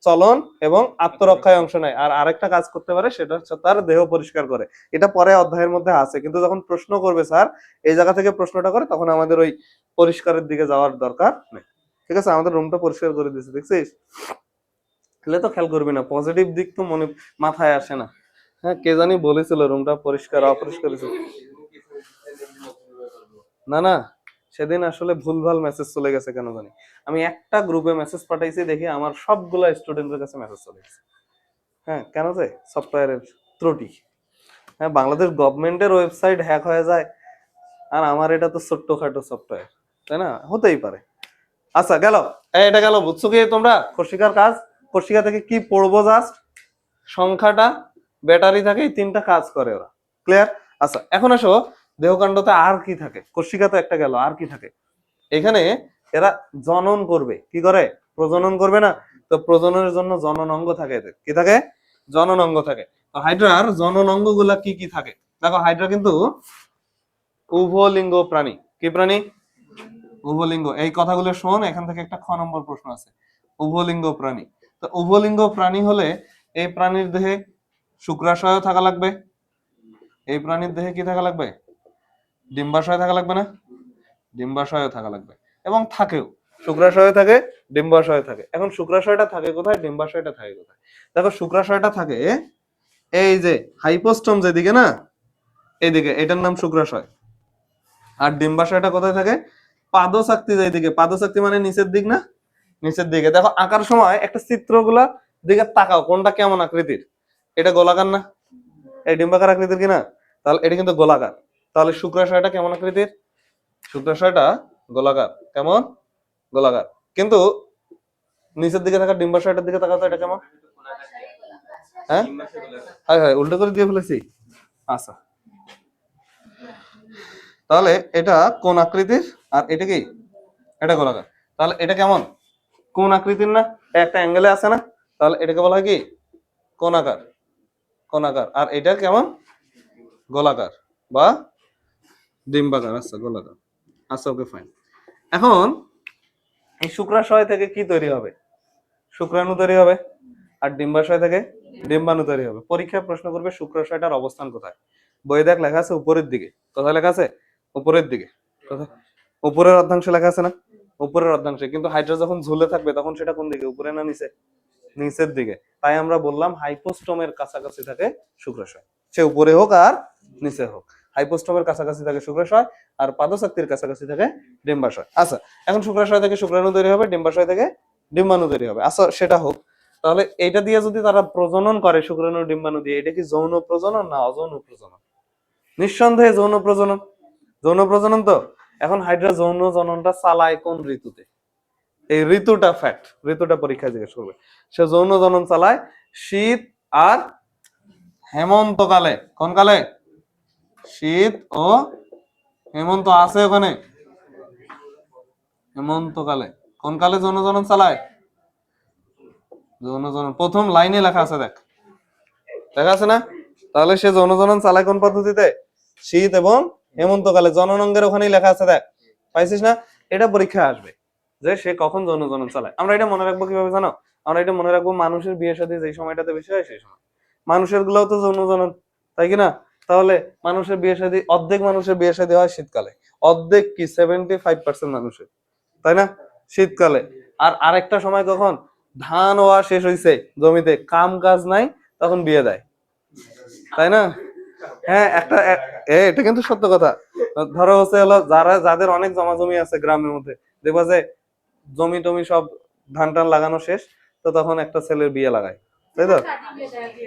চলন এবং আত্মরক্ষায় অংশ নেয়, আর আরেকটা কাজ করতে পারে, সেটা হচ্ছে তার দেহ পরিষ্কার করে। এটা পরে অধ্যায়ের মধ্যে আছে, কিন্তু যখন প্রশ্ন করবে স্যার এই জায়গা থেকে প্রশ্নটা করে, তখন আমাদের ওই পরিষ্কারের দিকে যাওয়ার দরকার নেই। ঠিক আছে? আমাদের রুমটা পরিষ্কার করে দিয়েছে, দেখছিস? তাহলে তো খেয়াল করবি না, পজিটিভ দিক তো মনে মাথায় আসে না। হ্যাঁ, কে জানি বলেছিল রুমটা পরিষ্কার অপরিষ্কার ছিল। না না, সেদিন আসলে ভুলভাল মেসেজ চলে গেছে কেন জানি, আমি একটা গ্রুপে মেসেজ পাঠাইছি, দেখি আমার সবগুলা স্টুডেন্টের কাছে মেসেজ চলে গেছে। হ্যাঁ, কেন যে সফটওয়্যারের ত্রুটি। হ্যাঁ, বাংলাদেশ গভর্নমেন্টের ওয়েবসাইট হ্যাক হয়ে যায়, আর আমার এটা তো ছোট্টখাটো সফটওয়্যার, তাই না? হতেই পারে। আচ্ছা গেল, এটা গেল। বুঝছো কি তোমরা কোষিকার কাজ? কোষিকা থেকে কি পড়বো? জাস্ট সংখ্যাটা, ব্যাটারি থাকে, এই 3টা কাজ করে ওরা। ক্লিয়ার? আচ্ছা, এখন আসো দেহকাণ্ডতে আর কি থাকে। কোষিকা তো একটা গেল, আর কি থাকে এখানে? এরা জনন করবে। কি করে? প্রজনন করবে না? তো প্রজননের জন্য জনন অঙ্গ থাকে এদের। কি থাকে? জনন অঙ্গ থাকে। তো হাইড্রার জনন অঙ্গ গুলা কি কি থাকে? দেখো হাইড্রা কিন্তু উভলিঙ্গ প্রাণী। কি প্রাণী? উভলিঙ্গ। এই কথাগুলো শোন, এখান থেকে একটা 6 নম্বর প্রশ্ন আছে। উভলিঙ্গ প্রাণী। তো উভলিঙ্গ প্রাণী হলে এই প্রাণীর দেহে শুক্রাশয় থাকা লাগবে। এই প্রাণীর দেহে কি থাকা লাগবে? ডিম্বাশয় থাকা লাগবে না? ডিম্বাশয় থাকা লাগবে, এবং থাকেও। শুক্রাশয় থাকে, ডিম্বাশয় থাকে। এখন শুক্রাশয়টা থাকে কোথায়, ডিম্বাশয়টা থাকে কোথায়? দেখো শুক্রাশয়টা থাকে এই যে হাইপোস্টম যেদিকে না, এইদিকে, এটার নাম শুক্রাশয়। আর ডিম্বাশয়টা কোথায় থাকে? পাদশক্তি যেদিকে, পাদশক্তি মানে নিচের দিক না, নিচের দিকে। দেখো আঁকার সময় একটা চিত্রগুলা দিকে তাকাও, কোনটা কেমন আকৃতির? এটা গোলাকার না? এই ডিম্বাকার আকৃতির কিনা? তাহলে এটা কিন্তু গোলাকার। তাহলে শুক্রাশয়টা কেমন আকৃতির? শুক্রাশয়টা গোলাকার। কেমন? গোলাকার। কিন্তু নিচের দিকে থাকা ডিম্বাশয়টার দিকে তাকাও তো, এটা কেমন? হ্যাঁ, হ্যাঁ হ্যাঁ, উল্টো করে দিয়ে ফেলেছি। আচ্ছা, তাহলে এটা কোন আকৃতির, আর এটা কি? এটা গোলাকার। তাহলে এটা কেমন? কোন আকৃতির না? একটা অ্যাঙ্গেলে আছে না? তাহলে এটাকে বলা হয় কি? কোণাকার। কোণাকার। আর এটা কেমন? গোলাকার বা ডিম্বাকার। আচ্ছা, গোলাকার। আচ্ছা, ওকে ফাইন। এখন এই শুক্রাশয় থেকে কি তৈরি হবে? শুক্রাণু তৈরি হবে। আর ডিম্বাশয় থেকে ডিম্বাণু তৈরি হবে। পরীক্ষায় প্রশ্ন করবে শুক্রাশয়টার অবস্থান কোথায়। বইয়ে দেখ লেখা আছে উপরের দিকে। কোথায় লেখা আছে? উপরের দিকে। কোথায়? উপরের অর্ধাংশে লেখা আছে না? উপরের অর্ধাংশে। কিন্তু হাইড্রা যখন ঝুলে থাকবে, তখন সেটা কোন দিকে, উপরে না নিচে? নিচের দিকে। তাই আমরা বললাম হাইপোস্টমের কাছাকাছি থাকে শুক্রাশয়, সে উপরে হোক আর নিচে হোক। হাইপোস্টমের কাছাকাছি থাকে শুক্রাশয়, আর পাদশক্তির কাছাকাছি থাকে ডিম্বাশয়। আচ্ছা, এখন শুক্রাশয় থেকে শুক্রাণু তৈরি হবে, ডিম্বাশয় থেকে ডিম্বাণু তৈরি হবে। আচ্ছা, সেটা হোক। তাহলে এটা দিয়ে যদি তারা প্রজনন করে, শুক্রাণু ডিম্বাণু দিয়ে, এটা কি যৌন প্রজনন না অযৌন প্রজনন? নিঃসন্দেহে যৌন প্রজনন। যৌন প্রজনন তো। এখন হাইড্রা যৌন জননটা চালায় কোন ঋতুতে? এই ঋতুটা ফ্যাক্ট, ঋতুটা পরীক্ষায় জিজ্ঞেস করবে। সে যৌন জনন চালায় শীত আর হেমন্তকালে। কোন কালে? শীত ও হেমন্ত আছে ওখানে, হেমন্তকালে। কোন কালে যৌন জনন চালায়? যৌন জনন প্রথম লাইনে লেখা আছে, দেখ লেখা আছে না? তাহলে সে জনজনন চালায় কোন পদ্ধতিতে? শীত এবং হেমন্তকালে। জননঙ্গের ওখানেই লেখা আছে, দেখ পাইছিস না? এটা পরীক্ষায় আসবে যে সে কখন জনজনন চালায়। আমরা এটা মনে রাখবো কিভাবে জানো? আমরা এটা মনে রাখবো মানুষের বিয়ে শাদী যেই সময়টাতে বেশি হয় সেই সময়। মানুষের গুলাও তো জনজনন, তাই কি না? তাহলে মানুষের বিয়ে শাদী, অর্ধেক মানুষের বিয়ে শাদী হয় শীতকালে, অর্ধেক কি 75% মানুষের, তাই না? শীতকালে। আর আরেকটা সময় কখন? ধান হওয়া শেষ হয়েছে, জমিতে কাম কাজ নাই, তখন বিয়ে দেয়, তাই না? হ্যাঁ, এটা কিন্তু সত্য কথা। ধরো হচ্ছে হলো যাদের অনেক জমা জমি আছে গ্রামের মধ্যে, দেখবা যে জমি টমি সব ধান টান লাগানো শেষ, তো তখন একটা ছেলের বিয়ে লাগায়, তাই তো?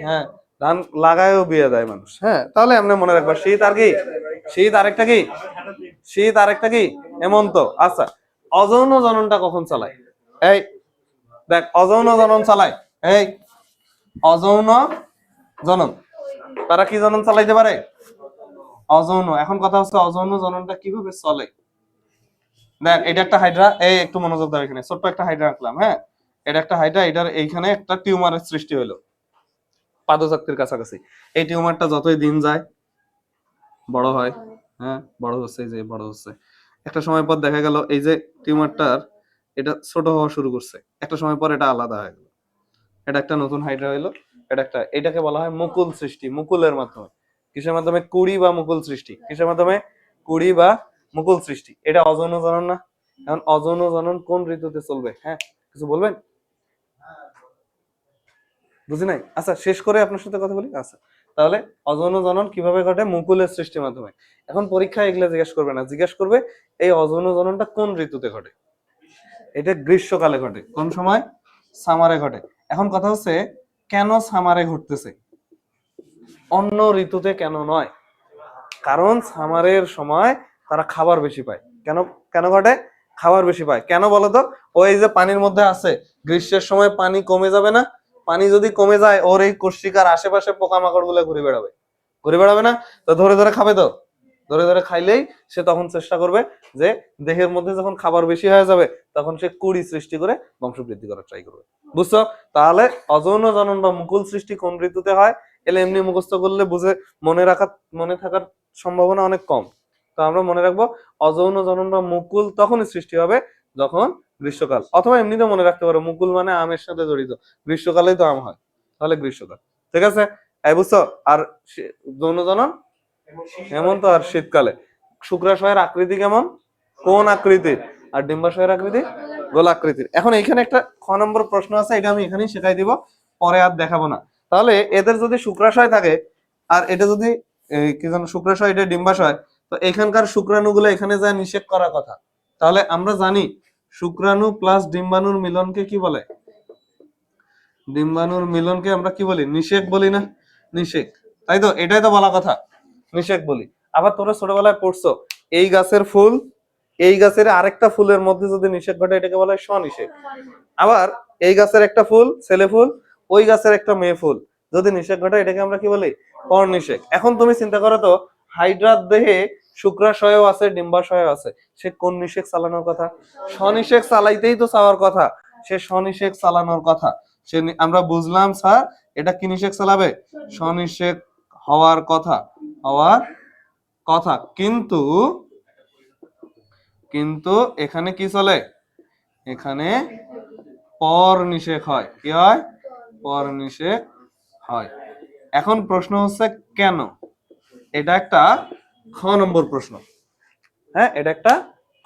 হ্যাঁ, ধান লাগায়ও বিয়ে দেয় মানুষ। হ্যাঁ, তাহলে এমনি মনে রাখবা শীত আর কি, শীত আরেকটা কি, শীত আরেকটা কি হেমন্ত। আচ্ছা, অযৌন জননটা কখন চালায়? এই দেখ, অযৌন জনন চালায়, এই অযৌন জনন, তারা কি জনন চালাইতে পারে? অযৌন। এখন কথা হচ্ছে অযৌন জননটা কিভাবে চলে। দেখ, এটা একটা হাইড্রা, এই একটু মনোযোগ দাও, এখানে ছোট্ট একটা হাইড্রা রাখলাম। হ্যাঁ, এটা একটা হাইড্রা, এটার এইখানে একটা টিউমারের সৃষ্টি হলো পাদশক্তির কাছাকাছি। এই টিউমারটা যতই দিন যায় বড় হয়, হ্যাঁ বড় হচ্ছে, যে বড় হচ্ছে, একটা সময় পর দেখা গেল এই যে টিউমারটার এটা ছোট হওয়া শুরু করছে, একটা সময় পর এটা আলাদা হয়ে গেল, এটা একটা নতুন হাইড্রা হইলো। এটাকে বলা হয় মুকুল সৃষ্টি, মুকুলের মাধ্যমে। কিসের মাধ্যমে? কুড়ি বা মুকুল সৃষ্টি। কিসের মাধ্যমে? কুড়ি বা মুকুল সৃষ্টি। এটা অযৌন জনন না? এখন অযৌন জনন কোন ঋতুতে চলবে? হ্যাঁ, কিছু বলবেন? বুঝি নাই। আচ্ছা, শেষ করে আপনার সাথে কথা বলি। আচ্ছা, তাহলে অযৌন জনন কিভাবে ঘটে? মুকুলের সৃষ্টির মাধ্যমে। এখন পরীক্ষায় এগুলো জিজ্ঞেস করবে না, জিজ্ঞেস করবে এই অযৌন জননটা কোন ঋতুতে ঘটে। এটা গ্রীষ্মকালে ঘটে। কোন সময়? সামারে ঘটে। এখন কথা হচ্ছে কেন সামারে ঘটতেছে, অন্য ঋতুতে কেন নয়? কারণ সামারের সময় তারা খাবার বেশি পায়। কেন? কেন ঘটে? খাবার বেশি পায়। কেন বলতো? ওই যে পানির মধ্যে আছে, গ্রীষ্মের সময় পানি কমে যাবে না? পানি যদি কমে যায়, ওর এই কোষ্ঠিকার আশেপাশে পোকামাকড় গুলো ঘুরে বেড়াবে, ঘুরে বেড়াবে না? তো ধরে ধরে খাবে, তো ধরে ধরে খাইলেই সে তখন চেষ্টা করবে যে দেহের মধ্যে যখন খাবার বেশি হয়ে যাবে তখন সে কুড়ি সৃষ্টি করে বংশ বৃদ্ধি করার ট্রাই করবে। বুঝছো? তাহলে অযৌন জনন বা মুকুল সৃষ্টি কোন ঋতুতে হয়? এলে এমনি মুখস্থ করলে বুঝে মনে থাকার সম্ভাবনা অনেক কম। তো আমরা মনে রাখবো অযৌন জনন বা মুকুল তখনই সৃষ্টি হবে যখন গ্রীষ্মকাল, অথবা এমনিতে মনে রাখতে পারো মুকুল মানে আমের সাথে জড়িত, গ্রীষ্মকালেই তো আম হয়, তাহলে গ্রীষ্মকাল। ঠিক আছে, এই বুঝছো? আর যৌন জনন হেমন্ত আর শীতকালে। শুক্রাশয়ের আকৃতি কেমন? কোন আকৃতির? আর ডিম্বাশয়ের আকৃতি গোলাকৃতির। এখন এইখানে একটা খ নম্বর প্রশ্ন আছে, এটা আমি এখানেই শেখাই দিব, পরে আর দেখাবো না। তাহলে এদের যদি শুক্রাশয় থাকে আর এটা যদি কি জানো শুক্রাশয়, এটা ডিম্বাশয়, তো এখানকার শুক্রাণুগুলো এখানে যা নিষেক করার কথা। তাহলে আমরা জানি শুক্রাণু প্লাস ডিম্বাণুর মিলনকে কি বলে? ডিম্বাণুর মিলনকে আমরা কি বলি? নিষেক বলি না? নিষেক, তাই তো? এটাই তো বলা কথা, নিষেক বলি। আবার তোমরা ছোটবেলায় পড়ছো এই গাছের ফুল, এই গাছের আরেকটা ফুলের মধ্যে যদি নিষেক ঘটে এটাকে বলা হয় স্বনিষেক। আবার এই গাছের একটা ফুল ছেলে ফুল, ওই গাছের একটা মেয়ে ফুল যদি নিষেক ঘটে এটাকে আমরা কি বলি? পরনিষেক। এখন তুমি চিন্তা করো তো, হাইড্রার দেহে শুক্রাশয়ও আছে ডিম্বাশয়ও আছে, সে কোন নিষেক চালানোর কথা? স্বনিষেক চালাইতেই তো চাওয়ার কথা, সে স্বনিষেক চালানোর কথা। আমরা বুঝলাম স্যার এটা কি নিষেক চালাবে? স্বনিষেক হওয়ার কথা, হওয়ার কথা। কিন্তু কিন্তু এখানে কি চলে? এখানে পর নিষেক হয়। কি হয়? পর নিষেক হয়। এখন প্রশ্ন হচ্ছে কেন? এটা একটা খ নম্বর প্রশ্ন। হ্যাঁ, এটা একটা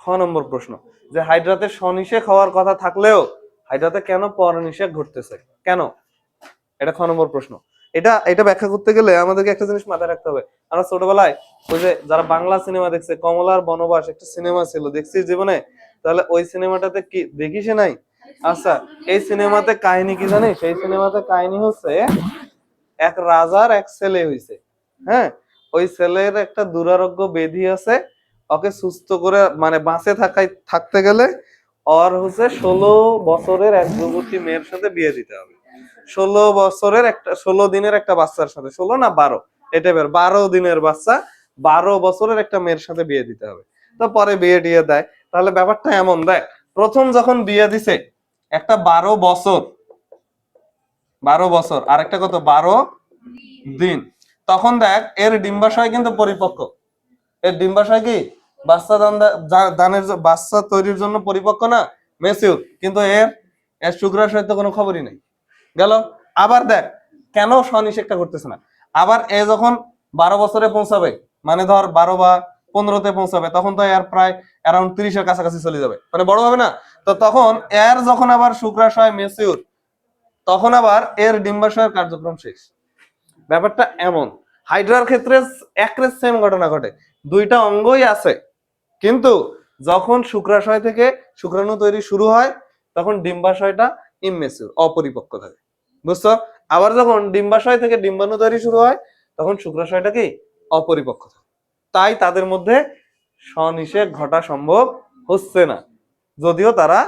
খ নম্বর প্রশ্ন, যে হাইড্রাতে স্বনিষেক হওয়ার কথা থাকলেও হাইড্রাতে কেন পর নিষেক ঘটতেছে, কেন? এটা খ নম্বর প্রশ্ন। এটা এটা ব্যাখ্যা করতে গেলে আমাদেরকে একটা জিনিস মাথায় রাখতে হবে। আমরা ছোটবেলায় ওই যে যারা বাংলা সিনেমা দেখছে, কমলার বনবাস একটা সিনেমা ছিল, দেখছিস জীবনে? তাহলে ওই সিনেমাটাতে কি দেখিস নাই? আচ্ছা, এই সিনেমাতে কাহিনী কি জানিস? সেই সিনেমাতে কাহিনী হচ্ছে এক রাজার এক ছেলে হইছে। হ্যাঁ, ওই ছেলের একটা দুরারোগ্য ব্যাধি আছে, ওকে সুস্থ করে মানে বাঁচে থাকতে গেলে ওর হচ্ছে 16 বছরের এক যুবতী মেয়ের সাথে বিয়ে দিতে হবে। 16 দিনের একটা বাচ্চার সাথে, 16 না 12, এটা 12 দিনের বাচ্চা 12 বছরের একটা মেয়ের সাথে বিয়ে দিতে হবে। তো পরে বিয়ে দিয়ে দেয়। তাহলে ব্যাপারটা এমন, দেখ প্রথম যখন বিয়ে দিছে একটা 12 বছর, 12 বছর আর একটা কত 12 দিন, তখন দেখ এর ডিম্বাশয় কিন্তু পরিপক্ক, এর ডিম্বাশয় কি বাচ্চা দানের বাচ্চা তৈরির জন্য পরিপক্ক না, মেচিউর, কিন্তু এর এর শুক্রাশয়ের তো কোনো খবরই নেই। গেল। আবার দেখ কেন স্বনিষেকটা করতেছে না, আবার এ যখন 12 বছরে পৌঁছাবে, মানে ধর 12 বা 15-তে পৌঁছাবে, তখন তো এর প্রায় অ্যারাউন্ড 30-এর কাছাকাছি চলে যাবে, মানে বড় হবে না? তো তখন এর যখন আবার শুক্রাশয় মেচিউর, তখন আবার এর ডিম্বাশয়ের কার্যক্রম শেষ। ব্যাপারটা এমন, হাইড্রার ক্ষেত্রে একরে সেম ঘটনা ঘটে, দুইটা অঙ্গই আছে, কিন্তু যখন শুক্রাশয় থেকে শুক্রাণু তৈরি শুরু হয় তখন ডিম্বাশয়টা ইমমেচিউর, অপরিপক্ক থাকে, বুঝছো? আবার যখন ডিম্বাশয় থেকে ডিম্বাণু তৈরি শুরু হয় তখন শুক্রাশয়টা কি অপরিপক্ক থাকে। তাই তাদের মধ্যে স্বনিষেক ঘটা সম্ভব হচ্ছে না, যদিও তারা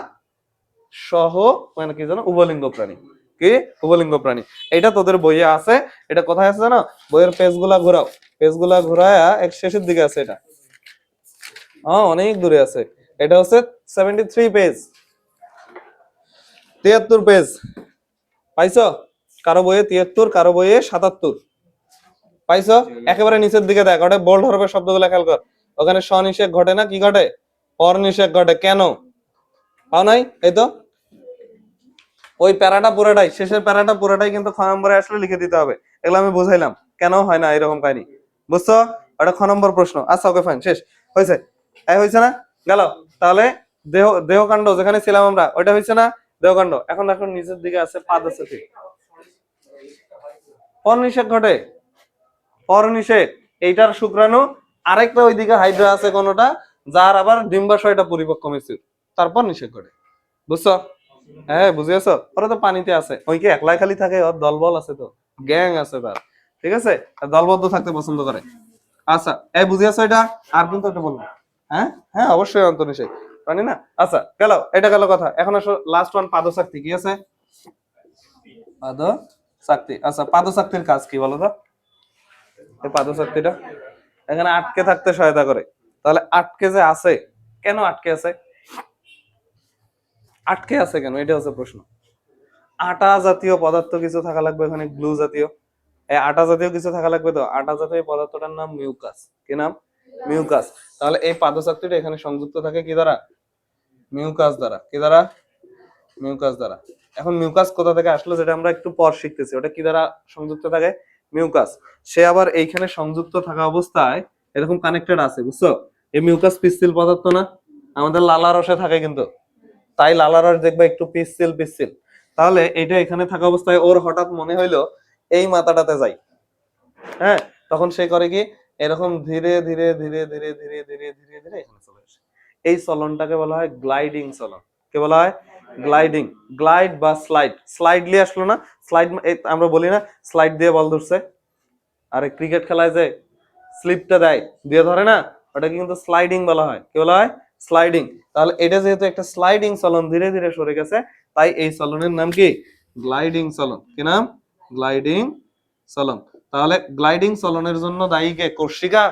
সহ মানে কি জানো উভলিঙ্গ প্রাণী। কি উভলিঙ্গ প্রাণী? এটা তোদের বইয়ে আছে। এটা কোথায় আছে জানো? বইয়ের পেজগুলা ঘোরাও, পেজগুলা ঘোরায়া এক শেষের দিকে আছে এটা। অনেক দূরে আছে। এটা হচ্ছে 73 পেজ, 73 পেজ। পাইছো? কারো বইয়ে 73, কারো বইয়ে 77। পাইছো? একেবারে নিচের দিকে দেখ, ওটা বোল্ড হরফের শব্দগুলো খেয়াল কর। ওখানে স্বনিষেক ঘটে না, কি ঘটে? পরনিষেক ঘটে। কেন পাও নাই? এই তো ওই প্যারাটা পুরোটাই, শেষের প্যারাটা পুরোটাই কিন্তু খ নম্বরে আসলে লিখে দিতে হবে। এগুলো আমি বুঝাইলাম কেন হয় না এরকম কাহিনী, বুঝছো? ওটা খ নম্বর প্রশ্ন। আচ্ছা ওকে ফাইন, শেষ হয়েছে। এই হয়েছে না? গেল। তাহলে দেহকাণ্ড যেখানে ছিলাম আমরা, ওইটা হয়েছে না দেহকাণ্ড। এখন এখন নিচের দিকে আছে পাদস্যথি। পরনিষেক ঘটে, পরনিষেক। এইটার শুক্রাণু আরেকটা ওইদিকে হাইড্রা আছে কোনটা, যার আবার ডিম্বাশয়টা পরিপক্ক মেচিউর, তারপর নিষেক ঘটে, বুঝছো? হ্যাঁ বুঝিয়েছো? ওরা তো পানিতে আছে, ওই কি একলাই খালি থাকে? ওর দলবল আছে, তো গ্যাং আছে তার, ঠিক আছে? দলবদ্ধ থাকতে পছন্দ করে। আচ্ছা এই বুঝিয়েছো এটা? আর কিন্তু এটা বলবো। হ্যাঁ হ্যাঁ অবশ্যই অন্তর্নিষেক প্রাণী না। আচ্ছা গেল, এটা গেল কথা। এখন আসো লাস্ট ওয়ান, পাদশক্তি। কি আছে? পাদশক্তি। আচ্ছা পাদশক্তির কাজ কি বলো তো? এই পাদশক্তিটা এখানে আটকে থাকতে সহায়তা করে। তাহলে আটকে যে আছে, কেন আটকে আছে? আটকে আছে কেন, এটা হচ্ছে প্রশ্ন। আটা জাতীয় পদার্থ কিছু থাকা লাগবে ওখানে, গ্লু জাতীয়। এই আটা জাতীয় কিছু থাকা লাগবে, তো আটা জাতীয় পদার্থটার নাম মিউকাস। কি নাম? মিউকাস। তাহলে এই পাদশক্তিটা এখানে সংযুক্ত থাকে কি দ্বারা? মিউকাস দ্বারা। কি দ্বারা? মিউকাস দ্বারা। এখন মিউকাস কোথা থেকে আসলো, যেটা আমরা একটু পর শিখতেছি, ওটা কি দ্বারা সংযুক্ত থাকে? মিউকাস। সে আবার এইখানে সংযুক্ত থাকা অবস্থায় এরকম কানেক্টেড আছে, বুঝছো? এই মিউকাস পিচ্ছিল পদার্থ না, আমাদের লালা রসে থাকে কিন্তু, তাই লালা রস দেখবে একটু পিচ্ছিল পিচ্ছিল। তাহলে এটা এখানে থাকা অবস্থায় ওর হঠাৎ মনে হইলো এই মাথাটাতে যাই, হ্যাঁ, তখন সে করে কি এরকম ধীরে ধীরে ধীরে ধীরে ধীরে ধীরে ধীরে ধীরে এখানে চলে আসে। এই চলনটাকে বলা হয় গ্লাইডিং চলন। কি বলা হয়? গ্লাইডিং। গ্লাইড বা স্লাইড। স্লাইডলি আসলো না, স্লাইড আমরা বলি না স্লাইড দিয়ে বল ধরছে, আরে ক্রিকেট খেলায় যে স্লিপটা দেয় দিয়ে ধরে না, ওটাকে কিন্তু স্লাইডিং বলা হয়। কি বলা হয়? স্লাইডিং। তাহলে এটা যেহেতু একটা স্লাইডিং চলন, ধীরে ধীরে সরে গেছে, তাই এই চলনের নাম কি? গ্লাইডিং চলন। কি নাম? গ্লাইডিং চলন। তাহলে গ্লাইডিং চলনের জন্য দায়ী কে? কোর্সিকা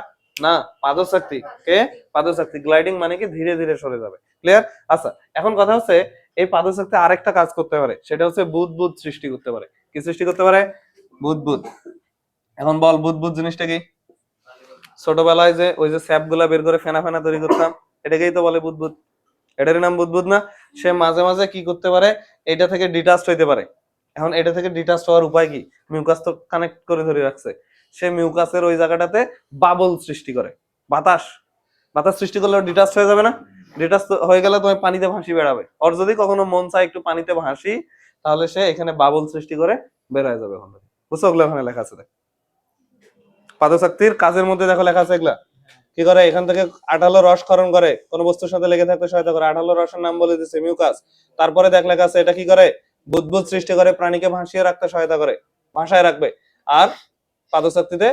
না, পাদশক্তি। কে? পাদশক্তি। গ্লাইডিং মানে কি ধীরে ধীরে সরে যাবে। ক্লিয়ার? আচ্ছা এখন কথা হচ্ছে এই পাদশক্তি আরেকটা কাজ করতে পারে, সেটা হচ্ছে বুদবুদ সৃষ্টি করতে পারে। কি সৃষ্টি করতে পারে? বুদবুদ। এখন বল বুদবুদ জিনিসটা কি? ছোটবেলায় যে ওই যে স্যাপ গুলা বের করে ফেনা ফেনা তৈরি করতাম, এটাকেই তো বলে বুদবুদ। এটারই নাম বুদবুদ না? সে মাঝে মাঝে কি করতে পারে, এটা থেকে ডিটাচড হইতে পারে। এখন এটা থেকে ডিটাচড হওয়ার উপায় কি? মিউকাস তো কানেক্ট করে ধরে রাখছে, সে মিউকাসের ওই জায়গাটাতে বাবল সৃষ্টি করে, বাতাস। বাতাস সৃষ্টি করলে ডিটাচড হয়ে যাবে না? ডিটাচ হয়ে গেলে তোমার পানিতে ভাসি বেড়াবে। ওর যদি কখনো মন চায় একটু পানিতে ভাসি, তাহলে সে এখানে বাবল সৃষ্টি করে বেড়ায় যাবে ওখানে। বুঝছো? ওগুলো ওখানে লেখা আছে। পাদশক্তির কাজের মধ্যে দেখো লেখা আছে এগুলা। কি করে? এখান থেকে আঠালো রস ক্ষরণ করে, কোন বস্তুর সাথে লেগে থাকতে সহায়তা করে। আঠালো রসের নাম বলে দিচ্ছে মিউকাস। তারপরে দেখ লেখা আছে এটা কি করে? বুদবুদ সৃষ্টি করে, প্রাণীকে ভাসিয়ে রাখতে সহায়তা করে, ভাষায় রাখবে। আর পাদশক্তিতে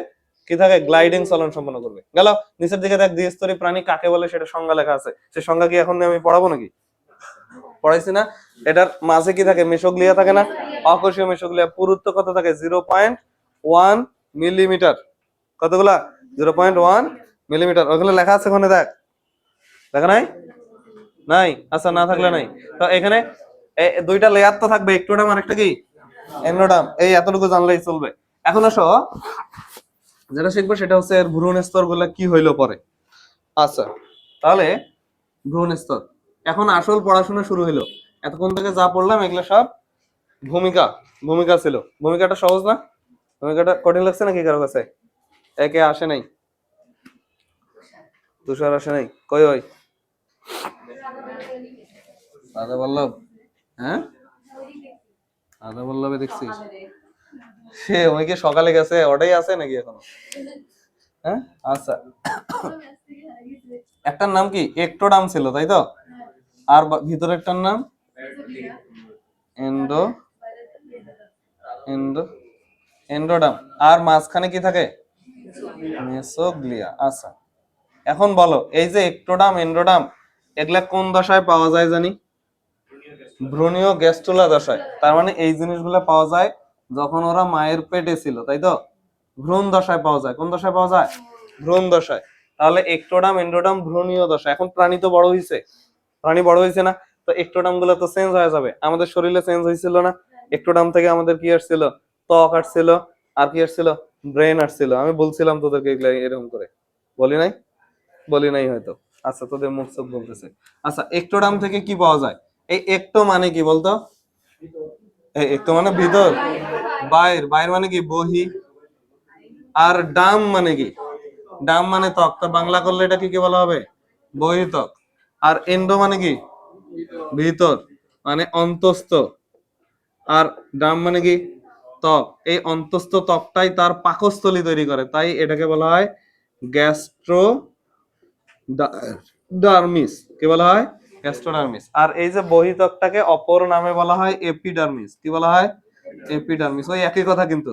কি থাকে? গ্লাইডিং চলন সম্পন্ন করবে। গেল। নিচের দিকে দেখ দ্বিস্তরী প্রাণী কাকে বলে সেটা সংজ্ঞা লেখা আছে। সে সংজ্ঞা কি এখন আমি পড়াবো নাকি? পড়াইছি না? এটার মাঝে কি থাকে? মেসোগ্লিয়া থাকে না? অকোষীয় মেসোগ্লিয়া। পুরুত্ব কত থাকে? 0.1 মিলিমিটার। কতগুলা? 0.1 মিলিমিটার। ওগুলো লেখা আছে ওখানে, দেখ। দেখা নাই? নাই? আচ্ছা না থাকলে নাই। তো এখানে দুইটা লেয়ার তো থাকবে, একটোডাম আর একটা কি? এন্ডোডাম। এই এতটুকু জানলেই চলবে। এখন আসো যেটা শিখবো সেটা হচ্ছে এর ভ্রূণ স্তর গুলা কি হইলো পরে। আচ্ছা, তাহলে ভ্রূণ স্তর, এখন আসল পড়াশোনা শুরু হইলো। এতক্ষণ থেকে যা পড়লাম এগুলো সব ভূমিকা, ভূমিকা ছিল। ভূমিকাটা সহজ না? ভূমিকাটা কঠিন লাগছে নাকি কারো কাছে? একে আসে নাই? তুষার আসে নাই? কই ওই রাধা বল্লভ? হ্যাঁ, রাধা বল্লভে দেখছিস? সে ওই কি সকালে গেছে, ওটাই আছে নাকি এখনো? হ্যাঁ, আচ্ছা। একটার নাম কি একটোডাম ছিল, তাই তো? আর ভিতরে একটার নাম এন্ডো, এন্ডো, এন্ডোডাম। আর মাঝখানে কি থাকে? মেসোগ্লিয়া। আচ্ছা, এখন বলো এই যে একটোডাম এন্ডোডাম এগুলা কোন দশায় পাওয়া যায় জানি? ভ্রূণীয় গ্যাস্ট্রুলা দশায়। তার মানে এই জিনিসগুলো পাওয়া যায় যখন ওরা মায়ের পেটে ছিল, তাই তো? ভ্রূণ দশায় পাওয়া যায়। কোন দশায় পাওয়া যায়? ভ্রূণ দশায়। তাহলে একটোডাম এন্ডোডাম ভ্রূণীয় দশা। এখন প্রাণী তো বড় হয়েছে, প্রাণী বড় হয়েছে না? তো একটোডাম গুলো তো চেঞ্জ হয়ে যাবে। আমাদের শরীরে চেঞ্জ হয়েছিল না? একটোডাম থেকে আমাদের কি আসছিল? ত্বক আসছিল, আর কি আসছিল? ব্রেন আসছিল। আমি বলছিলাম তোদেরকে এগুলা এরকম করে, বলি নাই? বলি নাই হয়তো। আচ্ছা, তোদের মুখ চোখ বলতেছে। আচ্ছা, একটোডাম থেকে কি পাওয়া যায়? এই একটো মানে কি বলতো? এই একটো মানে ভিতর, বাইর, বাইর মানে কি বহি, আর ডাম মানে কি? ডাম মানে ত্বক। তো বাংলা করলে এটা কি বলা হবে? বহিত্বক। আর এন্ডো মানে কি? ভিতর, মানে অন্তস্থ। আর ডাম মানে কি? ত্বক। এই অন্তস্থ ত্বকটাই তার পাকস্থলী তৈরি করে, তাই এটাকে বলা হয় গ্যাস্ট্রো ডার্মিস। কি বলা হয়? গ্যাস্ট্রোডার্মিস। আর এই যে বহিত্বকটাকে অপর নামে বলা হয় এপিডার্মিস। কি বলা হয়? এপিডার্মিস। ওই একই কথা কিন্তু,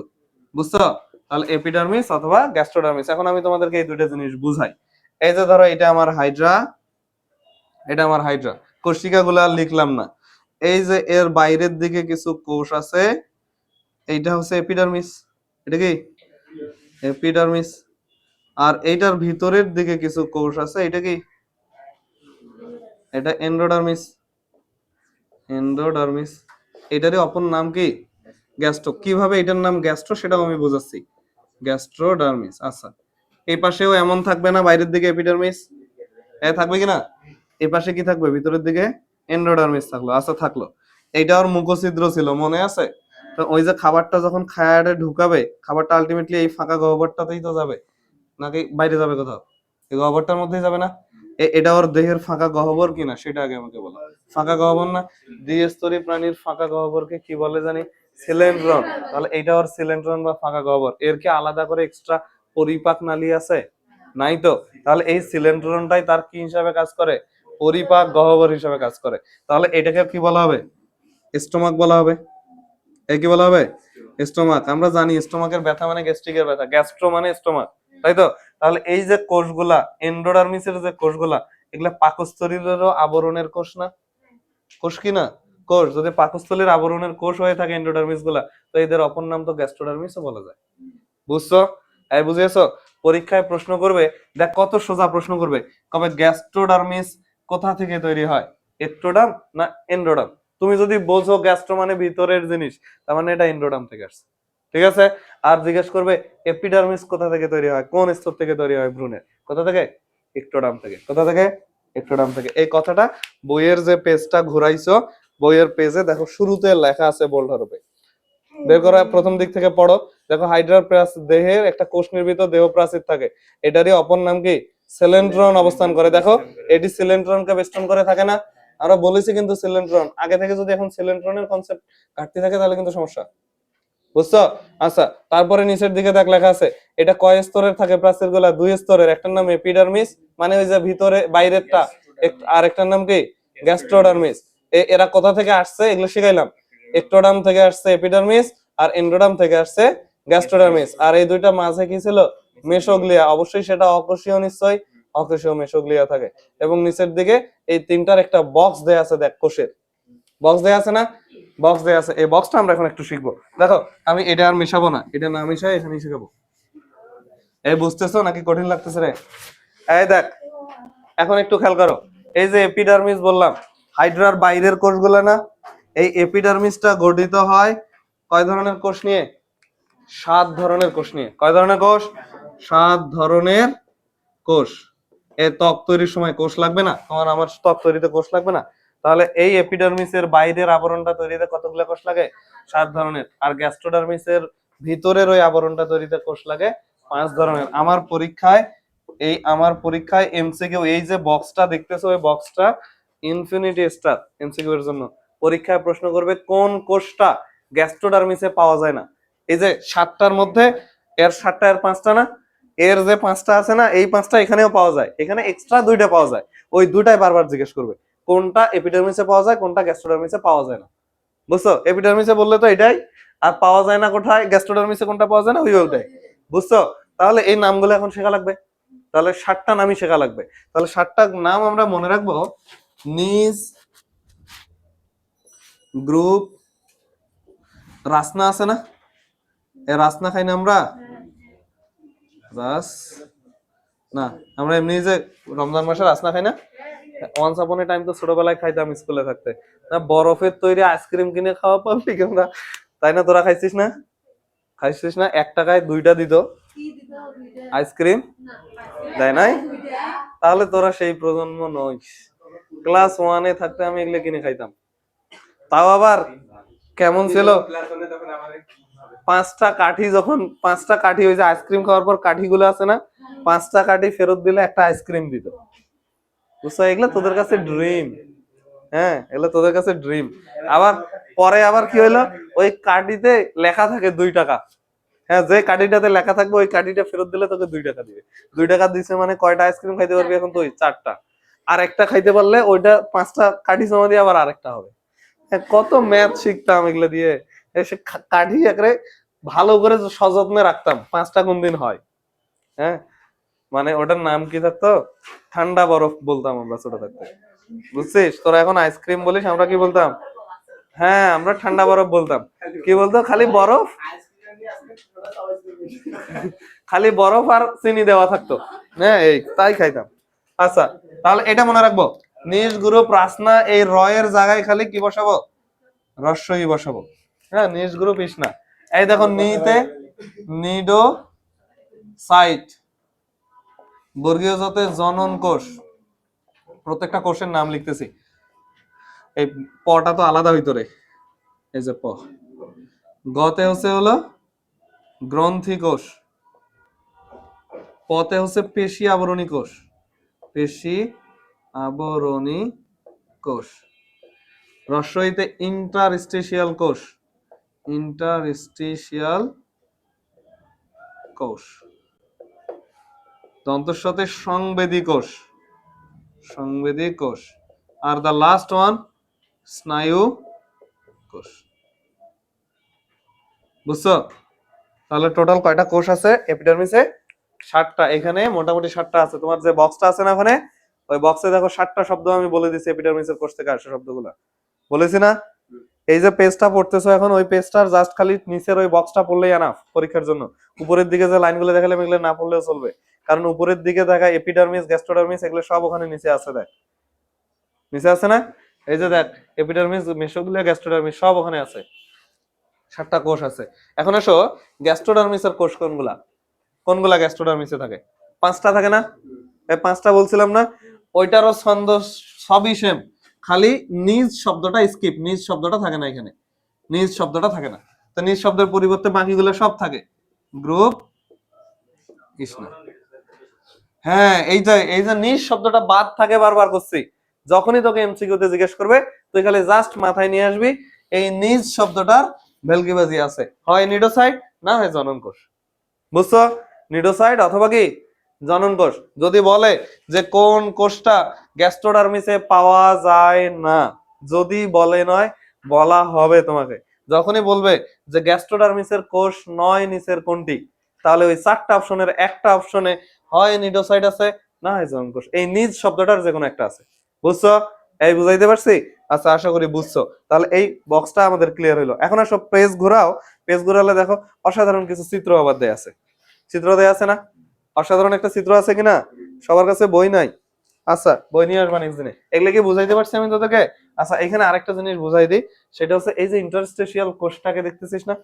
বুঝছো? তাহলে এপিডার্মিস অথবা গ্যাস্ট্রোডার্মিস। এখন আমি তোমাদেরকে এই দুইটা জিনিস বুঝাই। এই যে ধরো এটা আমার হাইড্রা, এটা আমার হাইড্রা। কোষিকা গুলা লিখলাম না। এই যে এর বাইরের দিকে কিছু কোষ আছে, এইটা হচ্ছে এপিডার্মিস। এটা কি? এপিডার্মিস। আর এইটার ভিতরের দিকে কিছু কোষ আছে, এটা কি? এটা এন্ডোডার্মিস। এন্ডোডার্মিস। এটারই অপর নাম কি? গ্যাস্ট্রো। কিভাবে এটার নাম গ্যাস্ট্রো সেটাও আমি বোঝাচ্ছি। গ্যাস্ট্রোডার্মিস। আচ্ছা, এই পাশেও এমন থাকবে না? বাইরের দিকে এপিডার্মিস এ থাকবে কিনা? এই পাশে কি থাকবে? ভিতরের দিকে এন্ডোডার্মিস থাকলো। আচ্ছা, থাকলো। এইটা ওর মুখছিদ্র ছিল, মনে আছে? তো ওই যে খাবারটা যখন খায়ারে ঢুকাবে, খাবারটা আলটিমেটলি এই ফাঁকা গহ্বরটাতেই তো যাবে, নাকি বাইরে যাবে কোথাও? এই গহ্বরটার মধ্যেই যাবে না? এটা ওর দেহের ফাঁকা গহ্বর কিনা সেটা আগে আমাকে বলো। ফাঁকা গহ্বর না? দ্বিস্তরী প্রাণীর ফাঁকা গহ্বরকে কি বলে জানি? সিলেন্ড্রন। তাহলে এটা ওর সিলেন্ড্রন বা ফাঁকা গহ্বর। এর কি আলাদা করে এক্সট্রা পরিপাক নালী আছে? নাই তো। তাহলে এই সিলেন্ড্রনটাই তার কি হিসাবে কাজ করে? পরিপাক গহ্বর হিসাবে কাজ করে। তাহলে এটাকে কি বলা হবে? স্টোমাক বলা হবে। এ কি বলা হবে? স্টোমাক। আমরা জানি স্টোমাকের ব্যথা মানে গ্যাস্ট্রিকের ব্যথা, গ্যাস্ট্রো মানে স্টোমাক, তাই তো? তাহলে এই যে কোষগুলা, এন্ডোডার্মিসের যে কোষগুলা, এগুলা পাকস্থলীরও আবরণের কোষ না? কোষ কি না? কোষ। যদি পাকস্থলীর আবরণের কোষ হয়ে থাকে এন্ডোডার্মিস গুলা, তো এদের অপর নাম তো গ্যাস্ট্রোডার্মিসও বলা যায়। বুঝছো? এই বুঝিয়েছো? পরীক্ষায় প্রশ্ন করবে, দেখ কত সোজা প্রশ্ন করবে। কবে গ্যাস্ট্রোডার্মিস কোথা থেকে তৈরি হয়? একটোডাম না এন্ডোডাম? তুমি যদি বোঝো গ্যাস্ট্রো মানে ভিতরের জিনিস, তার মানে এটা এন্ডোডাম থেকে আসছে। ঠিক আছে? আর জিজ্ঞেস করবে এপিডার্মিস কোথা থেকে তৈরি হয়, কোন স্তর থেকে তৈরি হয় ভ্রূণের? কোথা থেকে? একটোডাম থেকে। কোথা থেকে? একটোডাম থেকে। এই কথাটা বইয়ের যে পেজটা ঘুরাইছো, বইয়ের পেজে দেখো শুরুতে লেখা আছে বোল্ড হরফে। বের করা প্রথম দিক থেকে পড়ো। দেখো হাইড্রার দেহের একটা কোষ নির্মিত দেহ প্রাচীর থাকে, এটারই অপর নাম কি? সিলেন্ড্রন অবস্থান করে। দেখো এটি সিলেন্ড্রনকে বেষ্টন করে থাকে না? আমরা বলেছি কিন্তু সিলেন্ড্রন আগে থেকে, যদি এখন সিলেন্ড্রনের কনসেপ্ট ঘাটতি থাকে তাহলে কিন্তু সমস্যা, বুঝছো? আচ্ছা, তারপরে নিচের দিকে দেখ লেখা আছে এটা কয় স্তরের থাকে প্রাচীর গুলা? 2 স্তরের। একটার নাম এপিডার্মিস, মানে ওই যে ভিতরে বাইরেরটা, আর একটার নাম কি? গ্যাস্ট্রোডার্মিস। এরা কোথা থেকে আসছে এগুলো শিখাইলাম। একটোডাম থেকে আসছে এপিডার্মিস, আর এন্ডোডাম থেকে আসছে গ্যাস্ট্রোডার্মিস। আর এই দুইটা মাঝে কি ছিল? মেসোগ্লিয়া। অবশ্যই সেটা অকোষীয়, নিশ্চয় অকোষীয় মেসোগ্লিয়া থাকে। এবং নিচের দিকে এই তিনটার একটা বক্স দেয়া আছে, দেখ কোষের বক্স দেয়া আছে না? বক্স দেয়া আছে। এই বক্সটা আমরা এখন একটু শিখবো। দেখো আমি এটা আর মিশাবো না, এটা না মিশাই এখানেই শিখাবো। এই বুঝতেছো নাকি কঠিন লাগতেছে রে? এই দেখ, এখন একটু খেয়াল করো। এই যে এপিডার্মিস বললাম, হাইড্রার বাইরের কোষগুলো না? এই এপিডার্মিসটা গঠিত হয় কয় ধরনের কোষ নিয়ে? 7 ধরনের কোষ নিয়ে। কয় ধরনের কোষ? 7 ধরনের কোষ। এই ত্বক তৈরির সময় কোষ লাগবে না? তোমার আমার ত্বক তৈরিতে কোষ লাগবে না? তাহলে এই এপিডার্মিসের বাইরের আবরণটা তৈরিতে কতগুলো কোষ লাগে? 7 ধরনের। আর গ্যাস্ট্রোডার্মিসের ভিতরের ওই আবরণটা তৈরিতে কোষ লাগে 5 ধরনের। আমার পরীক্ষায় এমসিকিউ এই যে বক্সটা দেখতেছো, ওই বক্সটা ইনফিনিটি স্টার এমসিকিউ এর জন্য। পরীক্ষায় প্রশ্ন করবে কোন কোষটা গ্যাস্ট্রোডার্মিসে পাওয়া যায় না। এই যে 7টার মধ্যে এর 7টা এর 5টা না, এর যে 5টা আছে না, এই 5টা এখানেও পাওয়া যায়, এখানে এক্সট্রা 2টা পাওয়া যায়। ওই 2টাই বারবার জিজ্ঞেস করবে কোনটা এপিডার্মিসে পাওয়া যায়, কোনটা গ্যাস্ট্রোডার্মিসে পাওয়া যায় না। বুঝছো? এপিডার্মিসে বললে তো এটাই, আর পাওয়া যায় না কোথায়, গ্যাস্ট্রোডার্মিসে কোনটা পাওয়া যায় না, ওইটাই। বুঝছো? তাহলে এই নামগুলো এখন শেখা লাগবে। তাহলে 7টা নামই শেখা লাগবে। তাহলে 7টা নাম আমরা মনে রাখবো। নিজ গ্রুপ রাসনা আছে না? এ রাসনা খাই না আমরা? রাস না, আমরা এমনি যে রমজান মাসে রাসনা খাই না? ওয়ান্স আপন এ টাইম তো ছোটবেলায় খাইতাম স্কুলে থাকতে। না, বরফের তৈরি আইসক্রিম কিনে খাওয়া পাবলিক আমরা, তাই না? তোরা খাইছিস না? খাইছিস না? 1 টাকায় 2টা দিত আইসক্রিম, দেয় নাই? তাহলে তোরা সেই প্রজন্ম নইস। ক্লাস 1-এ থাকতে আমি এগুলো কিনে খাইতাম। তাও আবার কেমন ছিল, 5টা কাঠি, যখন 5টা কাঠি ওই যে আইসক্রিম খাওয়ার পর কাঠিগুলো আছে না, 5টা কাঠি ফেরত দিলে একটা আইসক্রিম দিত। বুঝছো? এগুলো তোদের কাছে ড্রিম। হ্যাঁ, এগুলো তোদের কাছে ড্রিম। আবার পরে আবার কি হইলো, ওই কাঠিতে লেখা থাকে 2 টাকা। হ্যাঁ, যে কাঠিটাতে লেখা থাকবে ওই কাঠিটা ফেরত দিলে তোকে 2 টাকা দিবে। 2 টাকা দিছে মানে কয়টা আইসক্রিম খাইতে পারবি এখন তুই? 4টা। আর একটা খাইতে পারলে ওইটা 5টা কাঠি জমা দিয়ে আবার আরেকটা হবে। কত ম্যাথ শিখতাম এগুলো দিয়ে। এসে কাঠি একরে ভালো করে সযত্নে রাখতাম, 5টা কোন দিন হয়। হ্যাঁ, মানে ওটার নাম কি থাকতো? ঠান্ডা বরফ বলতাম আমরা ছোট থাকতে। বুঝছিস? তোরা এখন আইসক্রিম বলিস, আমরা কি বলতাম? হ্যাঁ, আমরা ঠান্ডা বরফ বলতাম। কি বলতো? খালি বরফ, খালি বরফ আর চিনি দেওয়া থাকতো। হ্যাঁ, এই তাই খাইতাম। আচ্ছা, তাহলে এটা মনে রাখবো। নিজ গ্রুপ রাসনা, এই র এর জায়গায় খালি কি বসাবো? রস্বই বসাবো। হ্যাঁ, নিজ গ্রুপ ইসনা। এই দেখো, নিতে নিডো সাইট, বর্গীয় জাতে জনন কোষ। প্রত্যেকটা কোষের নাম লিখতেছি। এই পটা তো আলাদা হইতো রে, এই যে প। গতে হলো গ্রন্থি কোষ। পতে পেশি আবরণী কোষ, পেশি আবরণী কোষ। রস্বইতে ইন্টারস্টিশিয়াল কোষ, ইন্টারস্টিশিয়াল কোষ। দন্তস্বতে সংবেদী কোষ, সংবেদী কোষ। আর দ্য লাস্ট ওয়ান স্নায়ু কোষ। বুঝছো? তাহলে টোটাল কয়টা কোষ আছে এপিডার্মিসে? 7টা। এখানে মোটামুটি 7টা আছে। তোমার যে বক্সটা আছে না ওখানে, ওই বক্সে দেখো 7টা শব্দ আমি বলে দিছি এপিডার্মিসের কোষ থেকে আসে শব্দগুলো। বলেছি না? এই যে পেজটা পড়তেছো এখন, ওই পেজটার জাস্ট খালি নিচের ওই বক্সটা পড়লেই এনাফ পরীক্ষার জন্য। উপরের দিকে যে লাইনগুলো দেখালে এগুলো না পড়লেও চলবে, কারণ উপরের দিকে দেখা এপিডার্মিস, গ্যাস্ট্রোডার্মিস এগুলো সব ওখানে নিচে আছে। দেখ, নিচে আছে না? এই যে দেখ, এপিডার্মিস, মেসোগ্লিয়া, গ্যাস্ট্রোডার্মিস সব ওখানে আছে। 7টা কোষ আছে। এখন আসো, গ্যাস্ট্রোডার্মিসের কোষ কোনগুলা? কোনগুলা গ্যাস্ট্রোডার্মিসে থাকে? 5টা থাকে না? এই 5টা বলছিলাম না? ওইটারও ছন্দ সবই সেম, খালি নিজ শব্দটা স্কিপ, নিজ শব্দটা থাকে না এখানে, নিজ শব্দটা থাকে না। তো নিজ শব্দের পরিবর্তে বাকিগুলো সব থাকে। গ্রুপ কৃষ্ণা। হ্যাঁ, এই যে নিজ শব্দটা বাদ থাকে, বারবার করছি। যখনই তোকে এমসিকিউতে জিজ্ঞেস করবে, তুই খালি জাস্ট মাথায় নিয়ে আসবি এই নিজ শব্দটার ভেলকিবাজি আছে, হয় নিডোসাইট না হয় জনন কোষ। বুঝছো? নিডোসাইট অথবা কি জনন কোষ। যদি বলে যে কোন কোষটা গ্যাস্ট্রোডার্মিসে পাওয়া যায় না, যদি বলে নয়, বলা হবে তোমাকে। যখনই বলবে যে গ্যাস্ট্রোডার্মিসের কোষ নয় নিচের কোনটি, তাহলে ওই 4টা অপশনের একটা অপশনে হয় নিডোসাইট আছে না হয় জনন কোষ। এই নিজ শব্দটার যে কোনো একটা আছে। বুঝছো? এই বুঝাইতে পারছি? আচ্ছা, আশা করি বুঝছো। তাহলে এই বক্সটা আমাদের ক্লিয়ার হইলো। এখন আসো পেজ ঘোরাও। পেজ ঘোরালে দেখো অসাধারণ কিছু চিত্র আবার দেয়া আছে। চিত্র দেয়া আছে না? অসাধারণ একটা চিত্র আছে কিনা? সবার কাছে বই নাই? আচ্ছা, বই নিয়ে আসবা নেক্সট দিনে। এগুলো কি বুঝাইতে পারছি আমি তোদেরকে? আচ্ছা, এখানে আরেকটা জিনিস বুঝাই দিই। সেটা হচ্ছে এই যে ইন্টারস্টেশিয়াল কোষটাকে দেখতেছিস না?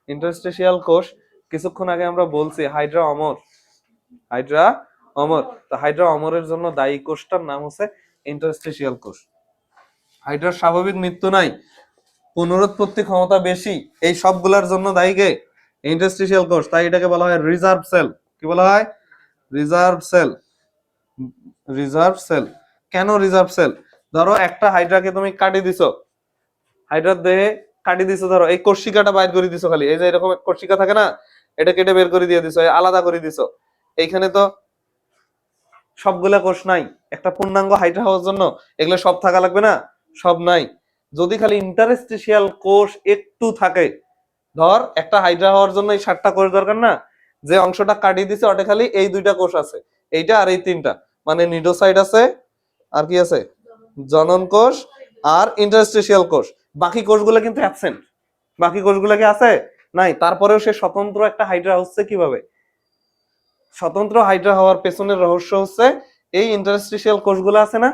ইন্টারস্টেশিয়াল কোষ কিছুক্ষণ আগে আমরা বলছি হাইড্রা অমর। হাইড্রা অমর। তো হাইড্রা অমরের জন্য দায়ী কোষটার নাম হচ্ছে ইন্টারস্টিশিয়াল কোষ। হাইড্রার স্বাভাবিক মৃত্যু নাই, পুনরুৎপত্তি ক্ষমতা বেশি, এই সবগুলোর জন্য দায়ী কে? ইন্টারস্টিশিয়াল কোষ। তাই এটাকে বলা হয় রিজার্ভ সেল। কি বলা হয়? Reserve cell. Reserve cell. কেন রিজার্ভ সেল? ধরো একটা হাইড্রাকে তুমি কাটি দিছো, হাইড্রার দেহে কাটি দিছো, ধরো এই কোষিকাটা বাইর করে দিছো, খালি এই যে এরকম কোষিকা থাকে না, এটা কেটে বের করে দিয়ে দিছো, আলাদা করে দিছো। এইখানে তো সবগুলা কোষ নাই, একটা পূর্ণাঙ্গ হাইড্রা হওয়ার জন্য এগুলো সব থাকা লাগবে না, সব নাই। যদি খালি ইন্টারস্টিশিয়াল কোষ একটু থাকে, ধর একটা হাইড্রা হওয়ার জন্য এই 7টা কোষ দরকার না, যে অংশটা কাটিয়ে দিছে ওটা খালি এই 2টা কোষ আছে, এইটা আর এই 3টা, মানে নিডোসাইট আছে, আর কি আছে? জনন কোষ আর ইন্টারস্টিশিয়াল কোষ। বাকি কোষগুলো কিন্তু অ্যাবসেন্ট। বাকি কোষগুলো কি আছে? নাই। তারপরেও সে স্বতন্ত্র একটা হাইড্রা হচ্ছে কিভাবে? স্বতন্ত্র হাইড্রা হওয়ার পেছনের রহস্য হচ্ছে এই ইন্টারস্টিশিয়াল কোষগুলো আছে না,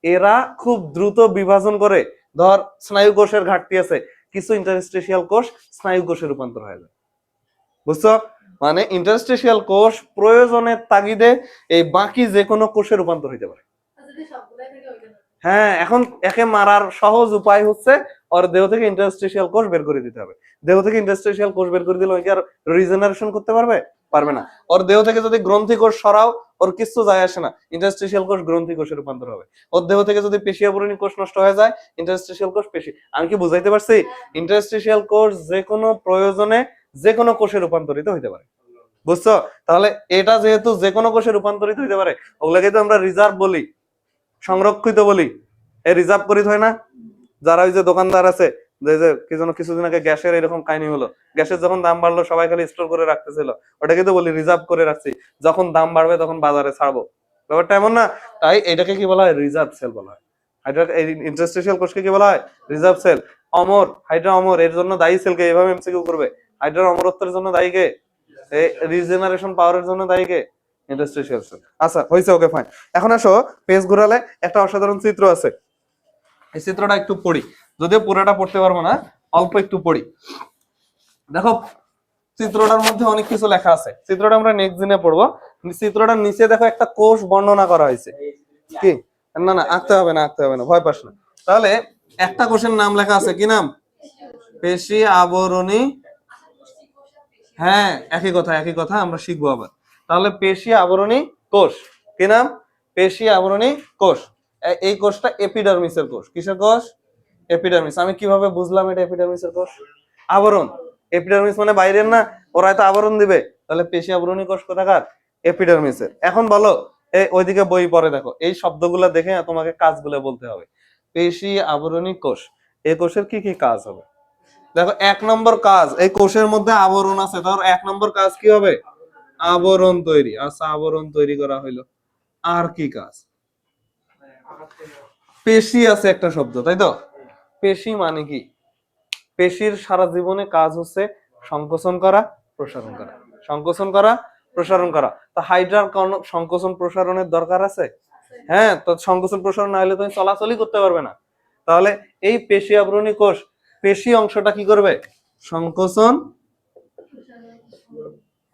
এরা খুব দ্রুত বিভাজন করে। ধর স্নায়ু কোষের ঘাটতি আছে, কিছু ইন্টারস্টিশিয়াল কোষ স্নায়ু কোষে রূপান্তর হয়ে যায়। বুঝছো? মানে ইন্টারস্টিশিয়াল কোষ প্রয়োজনের তাগিদে এই বাকি যে কোনো কোষে রূপান্তর হইতে পারে। হ্যাঁ, এখন একে মারার সহজ উপায় হচ্ছে ওর দেহ থেকে ইন্টারস্টিশিয়াল কোষ বের করে দিতে হবে। দেহ থেকে ইন্টারস্টিশিয়াল কোষ বের করে দিলে ওই কি আর রিজেনারেশন করতে পারবে? পারবে না। ওর দেহ থেকে যদি গ্রন্থি কোষ সরাও, ওর কিছু যায় আসে না, ইন্টারস্টিশিয়াল কোষ গ্রন্থি কোষে রূপান্তর হবে। ওর দেহ থেকে যদি পেশি আবরণী কোষ নষ্ট হয়ে যায়, ইন্টারস্টিশিয়াল কোষ পেশি। আমি কি বুঝাইতে পারছি? ইন্টারস্টিশিয়াল কোষ যে কোনো প্রয়োজনে যে কোনো কোষে রূপান্তরিত হইতে পারে। বুঝছো? তাহলে এটা যেহেতু যে কোনো কোষে রূপান্তরিত হইতে পারে, ওগুলাকে তো আমরা রিজার্ভ বলি, সংরক্ষিত বলি। এই রিজার্ভ করিত হয় না? যারা ওই যে দোকানদার আছে, যে কি যেন কিছুদিন আগে গ্যাসের এরকম কাহিনী হলো, গ্যাসের যখন দাম বাড়লো সবাই খালি স্টোর করে রাখতেছিল, ওটাকে তো বলি রিজার্ভ করে রাখছি, যখন দাম বাড়বে তখন বাজারে ছাড়বো। ব্যাপারটা এমন না? তাই এটাকে কি বলা হয়? রিজার্ভ সেল বলা হয়। হাইড্রা এই ইন্টারস্টিশিয়াল কোষকে কি বলা হয়? Reserve cell. অমর, হাইড্রা অমর, এর জন্য দায়ী সেলকে এভাবে এমসিকিউ করবে। হাইড্রার অমরত্বের জন্য দায়ী কে? এই রিজেনারেশন পাওয়ারের জন্য দায়ী কে? Interstitial sell. আচ্ছা হইছে, ওকে ফাইন। এখন আসো, পেজ ঘোরালে একটা অসাধারণ চিত্র আছে, এই চিত্রটা একটু পড়ি, যদিও পুরোটা পড়তে পারবো না, অল্প একটু পড়ি। দেখো চিত্রটার মধ্যে অনেক কিছু লেখা আছে, চিত্রটা আমরা নেক্সট দিনে পড়বো। চিত্রটার নিচে দেখো একটা কোষ বর্ণনা করা হয়েছে। কি? না না, আঁকতে হবে না, আঁকতে হবে না, ভয় পাস না। তাহলে একটা কোষের নাম লেখা আছে, কি নাম? পেশি আবরণী। হ্যাঁ, একই কথা, একই কথা, আমরা শিখবো আবার। তাহলে পেশি আবরণী কোষ, কি নাম? পেশি আবরণী কোষ। এই কোষটা এপিডার্মিসের কোষ। কিসের কোষ? এপিডার্মিস। আমি কিভাবে বুঝলাম এটা এপিডার্মিসের কোষ? আবরণ। এপিডার্মিস মানে বাইরের না, ওরা তো আবরণ দিবে। তাহলে পেশি আবরণী কোষ কোথাকার? এপিডার্মিসের। এখন বলো, এই ওইদিকে বই পড়ে দেখো, এই শব্দগুলো দেখে তোমাকে কাজগুলো বলতে হবে। পেশি আবরণী কোষ, এই কোষের কি কি কাজ হবে? দেখো, 1 নম্বর কাজ, এই কোষের মধ্যে আবরণ আছে, ধর 1 নম্বর কাজ কি হবে? আবরণ তৈরি। আচ্ছা, আবরণ তৈরি করা হইলো। আর কি কাজ? পেশি আছে একটা শব্দ, তাই তো? পেশি মানে কি? পেশির সারা জীবনে কাজ হচ্ছে সংকোচন করা, প্রসারণ করা, সংকোচন করা, প্রসারণ করা। তো হাইড্রার কোন সংকোচন প্রসারণের দরকার আছে? হ্যাঁ, তো সংকোচন প্রসারণ না হলে তুমি চলাচলই করতে পারবে না। তাহলে এই পেশি আবরণী কোষ পেশি অংশটা কি করবে? সংকোচন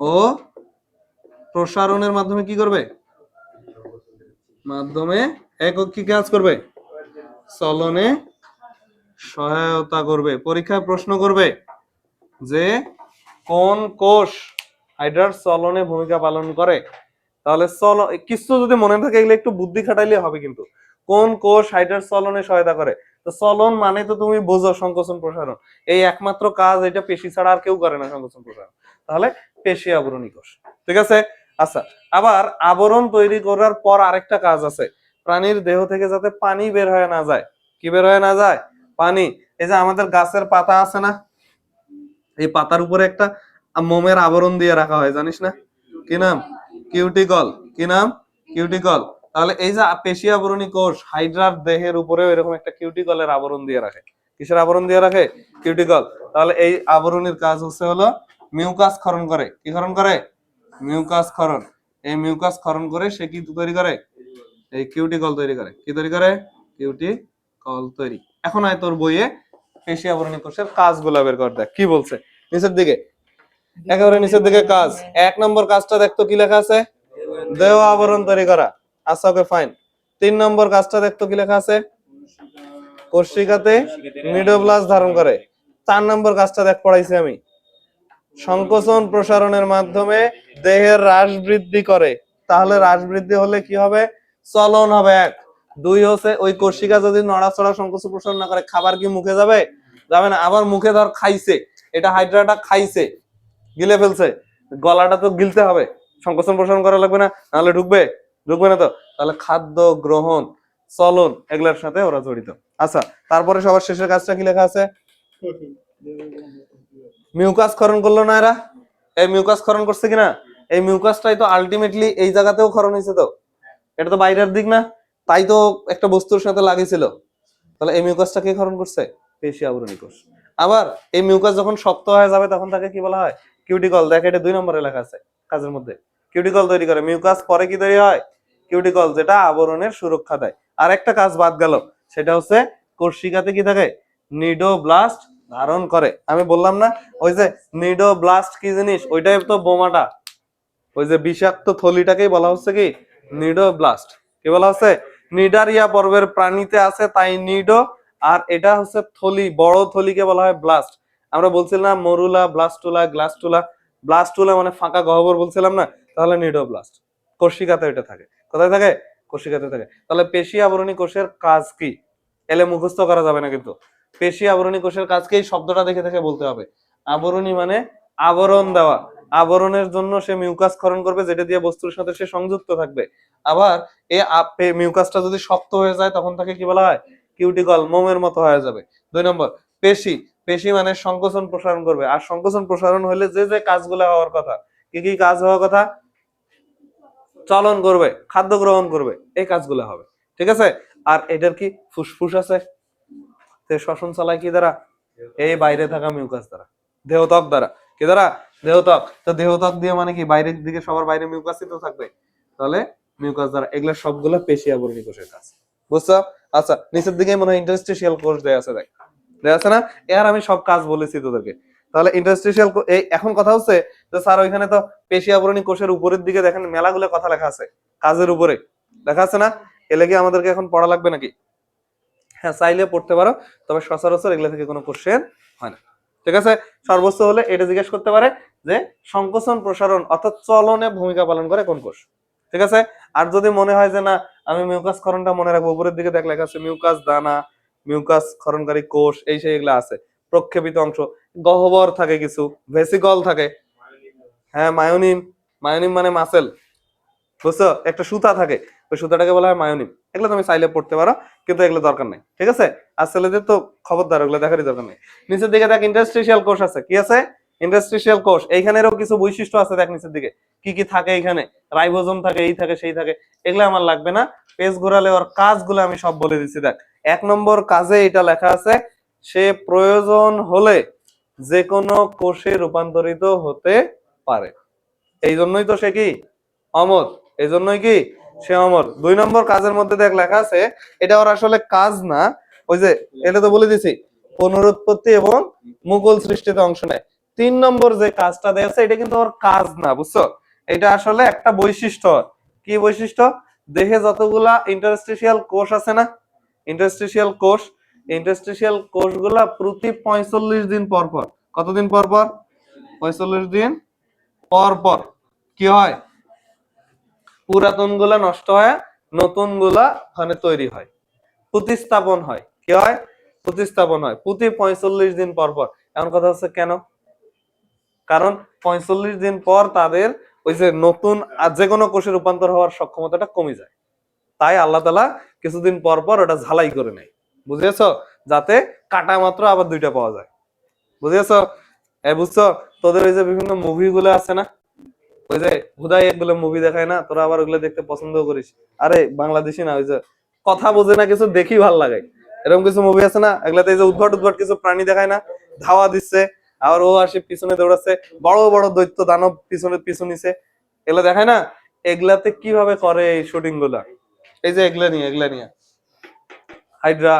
ও প্রসারণের মাধ্যমে কি করবে? মাধ্যমে একক কি কাজ করবে? চলনে সহায়তা করবে। পরীক্ষায় প্রশ্ন করবে যে কোন কোষ হাইড্রার চলনে ভূমিকা পালন করে। তাহলে কিছু যদি মনে থাকে এগুলো একটু বুদ্ধি খাটাইলে হবে, কিন্তু কোন কোষ হাইড্রার চলনে সহায়তা করে? তো চলন মানে তো তুমি বোঝো সংকোচন প্রসারণ, এই একমাত্র কাজ এটা পেশি ছাড়া আর কেউ করে না, সংকোচন প্রসারণ। তাহলে পেশি আবরণী কোষ, ঠিক আছে। আচ্ছা, আবার আবরণ তৈরি করার পর আরেকটা কাজ আছে, প্রাণীর দেহ থেকে যাতে পানি বের হয়ে না যায়। কি বের হয়ে না যায়? পানি। এই যে আমাদের গাছের পাতা আছে না, এই পাতার উপরে একটা মোমের আবরণ দিয়ে রাখা হয়, জানিস না? কি নাম? কিউটিকল। কি নাম? কিউটিকল। তাহলে এই যে পেশি আবরণী কোষ হাইড্রার দেহের উপরেও এরকম একটা কিউটিকলের আবরণ দিয়ে রাখে। কিসের আবরণ দিয়ে রাখে? কিউটিকল। তাহলে এই আবরণীর কাজ হচ্ছে হলো মিউকাস ক্ষরণ করে। কি ক্ষরণ করে? মিউকাস ক্ষরণ। এই মিউকাস ক্ষরণ করে সে কি তৈরি করে? এই কিউটিকল তৈরি করে। কি তৈরি করে? কিউটিকল তৈরি। এখন আয় তোর বইয়ে পেশি আবরণী কোষের কাজগুলো বের কর, দেখ কি বলছে নিচের দিকে, একেবারে নিচের দিকে কাজ। 1 নম্বর কাজটা দেখতো কি লেখা আছে? দেহ আবরণ তৈরি করা। আচ্ছা ওকে ফাইন। 3 নম্বর কাজটা দেখতো কি লেখা আছে, কোষিকাতে নিডোপ্লাস্ট ধারণ করে। 4 নম্বর কাজটা দেখ পড়াইছি আমি, সংকোচন প্রসারণের মাধ্যমে দেহের হ্রাস বৃদ্ধি করে। তাহলে হ্রাস বৃদ্ধি হলে কি হবে, চলন হবে 1। 2 হচ্ছে ওই কোষিকা যদি নড়াচড়া সংকোচন প্রসারণ না করে, খাবার কি মুখে যাবে, যাবে না। আবার মুখে ধর খাইছে, এটা হাইড্রাটা খাইছে, গিলে ফেলছে, গলাটা তো গিলতে হবে, সংকোচন প্রসারণ করা লাগবে না, নাহলে ঢুকবে, ঢুকবে না তো। তাহলে খাদ্য গ্রহণ, চলন এগুলোর সাথে ওরা জড়িত। আচ্ছা তারপরে সবার শেষের কাজটা কি লেখা আছে, মিউকাস ক্ষরণ করলো না এরা, এই মিউকাস ক্ষরণ করছে কিনা, এই মিউকাসটাই তো আলটিমেটলি এই জায়গাতেও ক্ষরণ হয়েছে। তো এটা তো বাইরের দিক না, তাই তো একটা বস্তুর সাথে লাগিয়েছিল। তাহলে এই মিউকাসটা কে ক্ষরণ করছে, পেশি আবরণী কোষ। আবার এই মিউকাস যখন শক্ত হয়ে যাবে তখন তাকে কি বলা হয়, কিউটিকল। দেখ এটা 2 নম্বরে লেখা আছে কাজের মধ্যে, কিউটিকল তৈরি করে। মিউকাস পরে কি তৈরি হয়, কিউটিকল, যেটা আবরণের সুরক্ষা দেয়। আর একটা কাজ বাদ গেল, সেটা হচ্ছে কোষিকাতে কি থাকে, নিডোব্লাস্ট ধারণ করে। আমি বললাম না ওই যে নিডোব্লাস্ট কি জিনিস, ওইটাই তো বোমাটা, ওই যে বিষাক্ত থলিটাকেই বলা হচ্ছে কি নিডোব্লাস্ট। কি বলা হচ্ছে, নিডারিয়া পর্বের প্রাণীতে আছে তাই নিডো, আর এটা হচ্ছে থলি, বড় থলিকে বলা হয় ব্লাস্ট। আমরা বলছিলাম মরুলা, ব্লাস্টুলা, গ্লাস্টুলা। ব্লাস্টুলা মানে ফাঁকা গহ্বর বলছিলাম না, তাহলে নিডোব্লাস্ট কোষিকাতে এটা থাকে। কোথায় থাকে, কোষিকাতে থাকে। তাহলে পেশি আবরণী কোষের কাজ কি, এলে মুখস্থ করা যাবে না কিন্তু। পেশি আবরণী কোষের কাজকে এই শব্দটা দেখে দেখে বলতে হবে। আবরণী মানে আবরণ দেওয়া, আবরণের জন্য সে মিউকাস ক্ষরণ করবে, যেটা দিয়ে বস্তুর সাথে সে সংযুক্ত থাকবে। আবার এই মিউকাসটা যদি শক্ত হয়ে যায় তখন তাকে কি বলা হয়, কিউটিকল, মোমের মতো হয়ে যাবে। 2 নম্বর পেশি, পেশি মানে সংকোচন প্রসারণ করবে। আর সংকোচন প্রসারণ হলে যে যে কাজগুলো হওয়ার কথা, কি কি কাজ হওয়ার কথা, চলন করবে, খাদ্য গ্রহণ করবে, এই কাজগুলো হবে। ঠিক আছে। আর এটার কি ফুসফুস আছে, শ্বসন চালায় কি দ্বারা, এই বাইরে থাকা মিউকাস দ্বারা, দেহত্বক দ্বারা। কি দ্বারা, দেহত্বক। তো দেহত্বক দিয়ে মানে কি, বাইরের দিকে সবার বাইরে মিউকাসই তো থাকবে, তাহলে মিউকাস দ্বারা। এগুলা সবগুলো পেশি আবরণী কোষের কাজ, বুঝছো। আচ্ছা নিচের দিকে মনে হয় ইন্টারস্টিশিয়াল কোষ দেয়া আছে, দেখ দেয়া আছে না, এর আমি সব কাজ বলেছি তোদেরকে। তাহলে ইন্টারস্টিশিয়াল, এই এখন কথা হচ্ছে যে স্যার ওইখানে তো পেশি আবরণী কোষের উপরের দিকে দেখেন মেলাগুলো কথা লেখা আছে, কাজের উপরে লেখা আছে না, এলে কি আমাদেরকে এখন পড়া লাগবে নাকি? হ্যাঁ চাইলে পড়তে পারো, তবে সচরাচর এগুলা থেকে কোনো কোশ্চেন হয় না। ঠিক আছে। সর্বোচ্চ হলে এটা জিজ্ঞেস করতে পারে যে সংকোচন প্রসারণ অর্থাৎ চলনে ভূমিকা পালন করে কোন কোষ। ঠিক আছে। আর যদি মনে হয় যে না আমি মিউকাস ক্ষরণটা মনে রাখবো, উপরের দিকে দেখ লেখা আছে মিউকাস দানা, মিউকাস ক্ষরণকারী কোষ, এই সেই এগুলা আছে। প্রক্ষেপিত অংশ, গহ্বর থাকে কিছু, ভেসিকল থাকে। হ্যাঁ মায়োনিম, মায়োনিম মানে মাসেল, বুঝছো, একটা সুতা থাকে, ওই সুতাটাকে বলা হয় মায়োনিম। এগুলো তুমি চাইলে পড়তে পারো, কিন্তু এগুলো দরকার নেই। ঠিক আছে। আর ছেলেদের তো খবরদার ওগুলো দেখারই দরকার নেই। নিচের দিকে দেখ ইন্টারস্টিশিয়াল কোষ আছে, কি আছে, ইন্টারস্টিশিয়াল কোষ। এইখানেরও কিছু বৈশিষ্ট্য আছে, দেখ নিচের দিকে কি কি থাকে, এখানে রাইবোজোম থাকে, এই থাকে সেই থাকে, এগুলো আমার লাগবে না। পেজ ঘোরালে ওর কাজগুলো আমি সব বলে দিচ্ছি। দেখ 1 নম্বর কাজে এটা লেখা আছে, সে প্রয়োজন হলে যে কোনো কোষে রূপান্তরিত হতে পারে, এই জন্যই তো সে কি অমর, এই জন্যই কি সে অমর। 2 নম্বর কাজের মধ্যে দেখ লেখা আছে, এটা ওর আসলে কাজ না, ওই যে এটা তো বলে দিছি পুনরুৎপত্তি এবং মুকুল সৃষ্টিতে অংশ নেয়। 3 নম্বর যে কাজটা দেয়া আছে এটা কিন্তু ওর কাজ না, বুঝছো, এটা আসলে একটা বৈশিষ্ট্য। কি বৈশিষ্ট্য, দেহে যতগুলা ইন্টারস্টিশিয়াল কোষ আছে না, ইন্টারস্টিশিয়াল কোষ, ইন্টারস্টিশিয়াল কোষগুলা প্রতি 45 দিন পর পর, কতদিন পর পর, 45 দিন পর পর কি হয়, পুরাতন গুলা নষ্ট হয়, নতুন গুলা ওখানে তৈরি হয়, প্রতিস্থাপন হয়। কি হয়, প্রতিস্থাপন হয় প্রতি 45 দিন পর পর। এমন কথা হচ্ছে কেন, কারণ 45 দিন পর তাদের ওই যে নতুন আর যে কোনো কোষে রূপান্তর হওয়ার সক্ষমতাটা কমে যায়, তাই আল্লাহ তাআলা কিছুদিন পর পর ওটা ঝালাই করে নেয়, বুঝেছো, যাতে কাটা মাত্র আবার 2টা পাওয়া যায়, বুঝেছো। বুঝছো, তোদের ওই যে বিভিন্ন মুভিগুলো আছে না, ওই যে হুদাই এগুলো মুভি দেখায় না, তোরা আবার ওগুলো দেখতে পছন্দ করিস। আরে বাংলাদেশি না, ওই যে কথা বোঝে না কিছু, দেখি ভাল লাগে, এরকম কিছু মুভি আছে না, এগুলাতে এই যে উদ্ভট উদ্ভট কিছু প্রাণী দেখায় না, ধাওয়া দিচ্ছে, আবার ও আসে পিছনে দৌড়াচ্ছে, বড় বড় দৈত্য দানব পিছনে পিছু নিছে, এগুলো দেখায় না। এগুলাতে কিভাবে করে এই শুটিং গুলা, এই যে এগুলা নিয়ে হাইড্রা,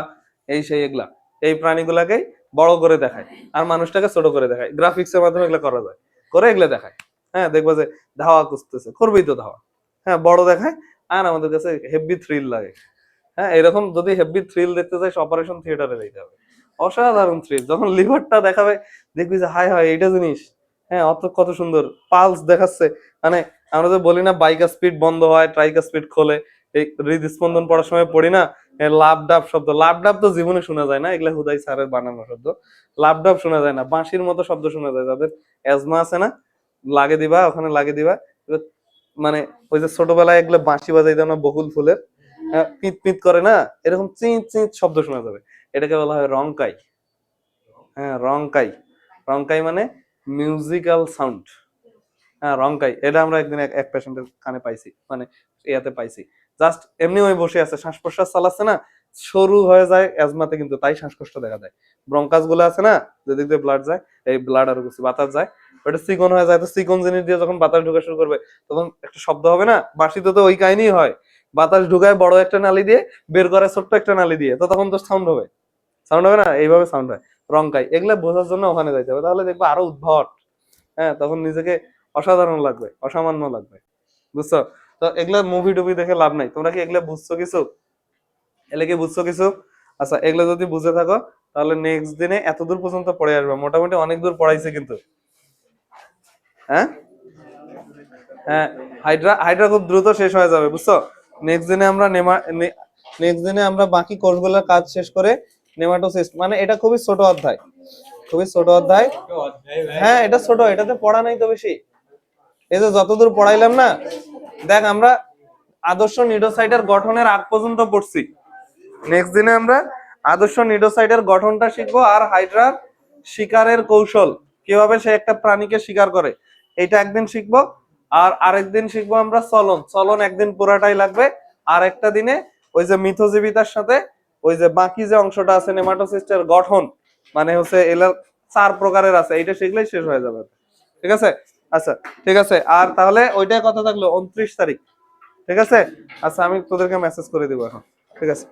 এই সেই এগুলা, এই প্রাণীগুলাকেই বড় করে দেখায় আর মানুষটাকে ছোট করে দেখায়, গ্রাফিক্স এর মাধ্যমে এগুলা করা যায়, করে এগুলা দেখায়। হ্যাঁ দেখবো যে ধাওয়া করতেছে, করবেই তো ধাওয়া, হ্যাঁ বড় দেখায়, আর আমাদের কাছে হেভি থ্রিল লাগে। হ্যাঁ এরকম যদি হেভি থ্রিল দেখতে চাই অপারেশন থিয়েটারে দেখতে হবে, অসাধারণ থ্রিল। যখন লিভারটা দেখাবে দেখবি যে হায় হায় এইটা জিনিস, হ্যাঁ অত কত সুন্দর পালস দেখাচ্ছে। মানে আমরা যে বলি না বাইকা স্পিড বন্ধ হয় ট্রাইকা স্পিড খোলে, এই হৃদস্পন্দন পড়ার সময় পড়ি না, লাভ ডাব শব্দ, লাভ ডাব তো জীবনে শোনা যায় না, এগুলা হুদাই স্যারের বানানো শব্দ। লাভ ডাব শোনা যায় না, বাঁশির মতো শব্দ শোনা যায়, যাদের অ্যাজমা আছে না লাগে দিবা ওখানে লাগে দিবা। এবার মানে ওই যে ছোটবেলায় এগুলো বাঁশি বাজাইতাম না বকুল ফুলের, পিত পিত করে না, এরকম চিঁচ চিঁচ শব্দ শোনা যাবে, এটাকে বলা হয় রংকাই। হ্যাঁ রংকাই, রংকাই মানে মিউজিক্যাল সাউন্ড। হ্যাঁ রংকাই, এটা আমরা একদিন এক পেশেন্টের কানে পাইছি, মানে ইয়াতে পাইছি। জাস্ট এমনি ওই বসে আছে, শ্বাস প্রশ্বাস চালাচ্ছে না, সরু হয়ে যায় অ্যাজমাতে, কিন্তু তাই শ্বাসকষ্ট দেখা যায়। ব্রঙ্কাস গুলো আছে না যেদিক দিয়ে ব্লাড যায়, এই ব্লাড আর কিছু বাতাস যায়, ওটা চিকন হয়ে যায়, তো চিকন জিনিস দিয়ে যখন বাতাস ঢোকা শুরু করবে তখন একটা শব্দ হবে না, বাঁশিতে তো ওই কাহিনী হয়, বাতাস ঢুকায় বড় একটা নালি দিয়ে, বের করে ছোট্ট একটা নালি দিয়ে, তো তখন তো সাউন্ড হবে, সাউন্ড হবে না, এইভাবে সাউন্ড হয় রংকাই। এগুলা বোঝার জন্য ওখানে যাইতে হবে, তাহলে দেখবো আরো উদ্ভট। হ্যাঁ তখন নিজেকে অসাধারণ লাগবে, অসামান্য লাগবে, বুঝছো? তো এগুলা মুভি টুভি দেখে লাভ নাই, তোমরা কি এগুলা বুঝছো কিছু? এলে কি বুঝছো কিছু? আচ্ছা এগুলা যদি বুঝে থাকো তাহলে নেক্সট দিনে এত দূর পর্যন্ত পড়ে আসবে, মোটামুটি অনেক দূর পড়াইছে কিন্তু। হ্যাঁ হ্যাঁ, হাইড্রা হাইড্রা খুব দ্রুত শেষ হয়ে যাবে, বুঝছো? নেক্সট দিনে আমরা নেক্সট দিনে আমরা বাকি কোর্সগুলোর কাজ শেষ করে নেমাটোসিস্ট, মানে এটা খুবই ছোট অধ্যায়, খুবই ছোট অধ্যায়। হ্যাঁ এটা ছোট, এটাতে পড়া নাই তো বেশি, এই যে যতদূর পড়াইলাম না, দেখ আমরা আদর্শ নিডোসাইটের গঠনের আগ পর্যন্ত পড়ছি। নেক্সট দিনে আমরা আদর্শ নিডোসাইটের গঠনটা শিখবো, আর হাইড্রার শিকারের কৌশল, কিভাবে সে একটা প্রাণীকে শিকার করে, এটা একদিন শিখবো। আর আরেকদিন শিখবো আমরা চলন, চলন একদিন পুরাটাই লাগবে। আর একটা দিনে ওই যে মিথজীবিতার সাথে ওই যে বাকি যে অংশটা আছে নেমাটোসিস্টের গঠন, মানে হচ্ছে এলা 4 প্রকারের আছে, এইটা শিখলেই শেষ হয়ে যাবে, ঠিক আছে? আচ্ছা ঠিক আছে, আর তাহলে ওইটাই কথা থাকলো 29 তারিখ, ঠিক আছে? আচ্ছা আমি তোদেরকে মেসেজ করে দিব এখন, ঠিক আছে?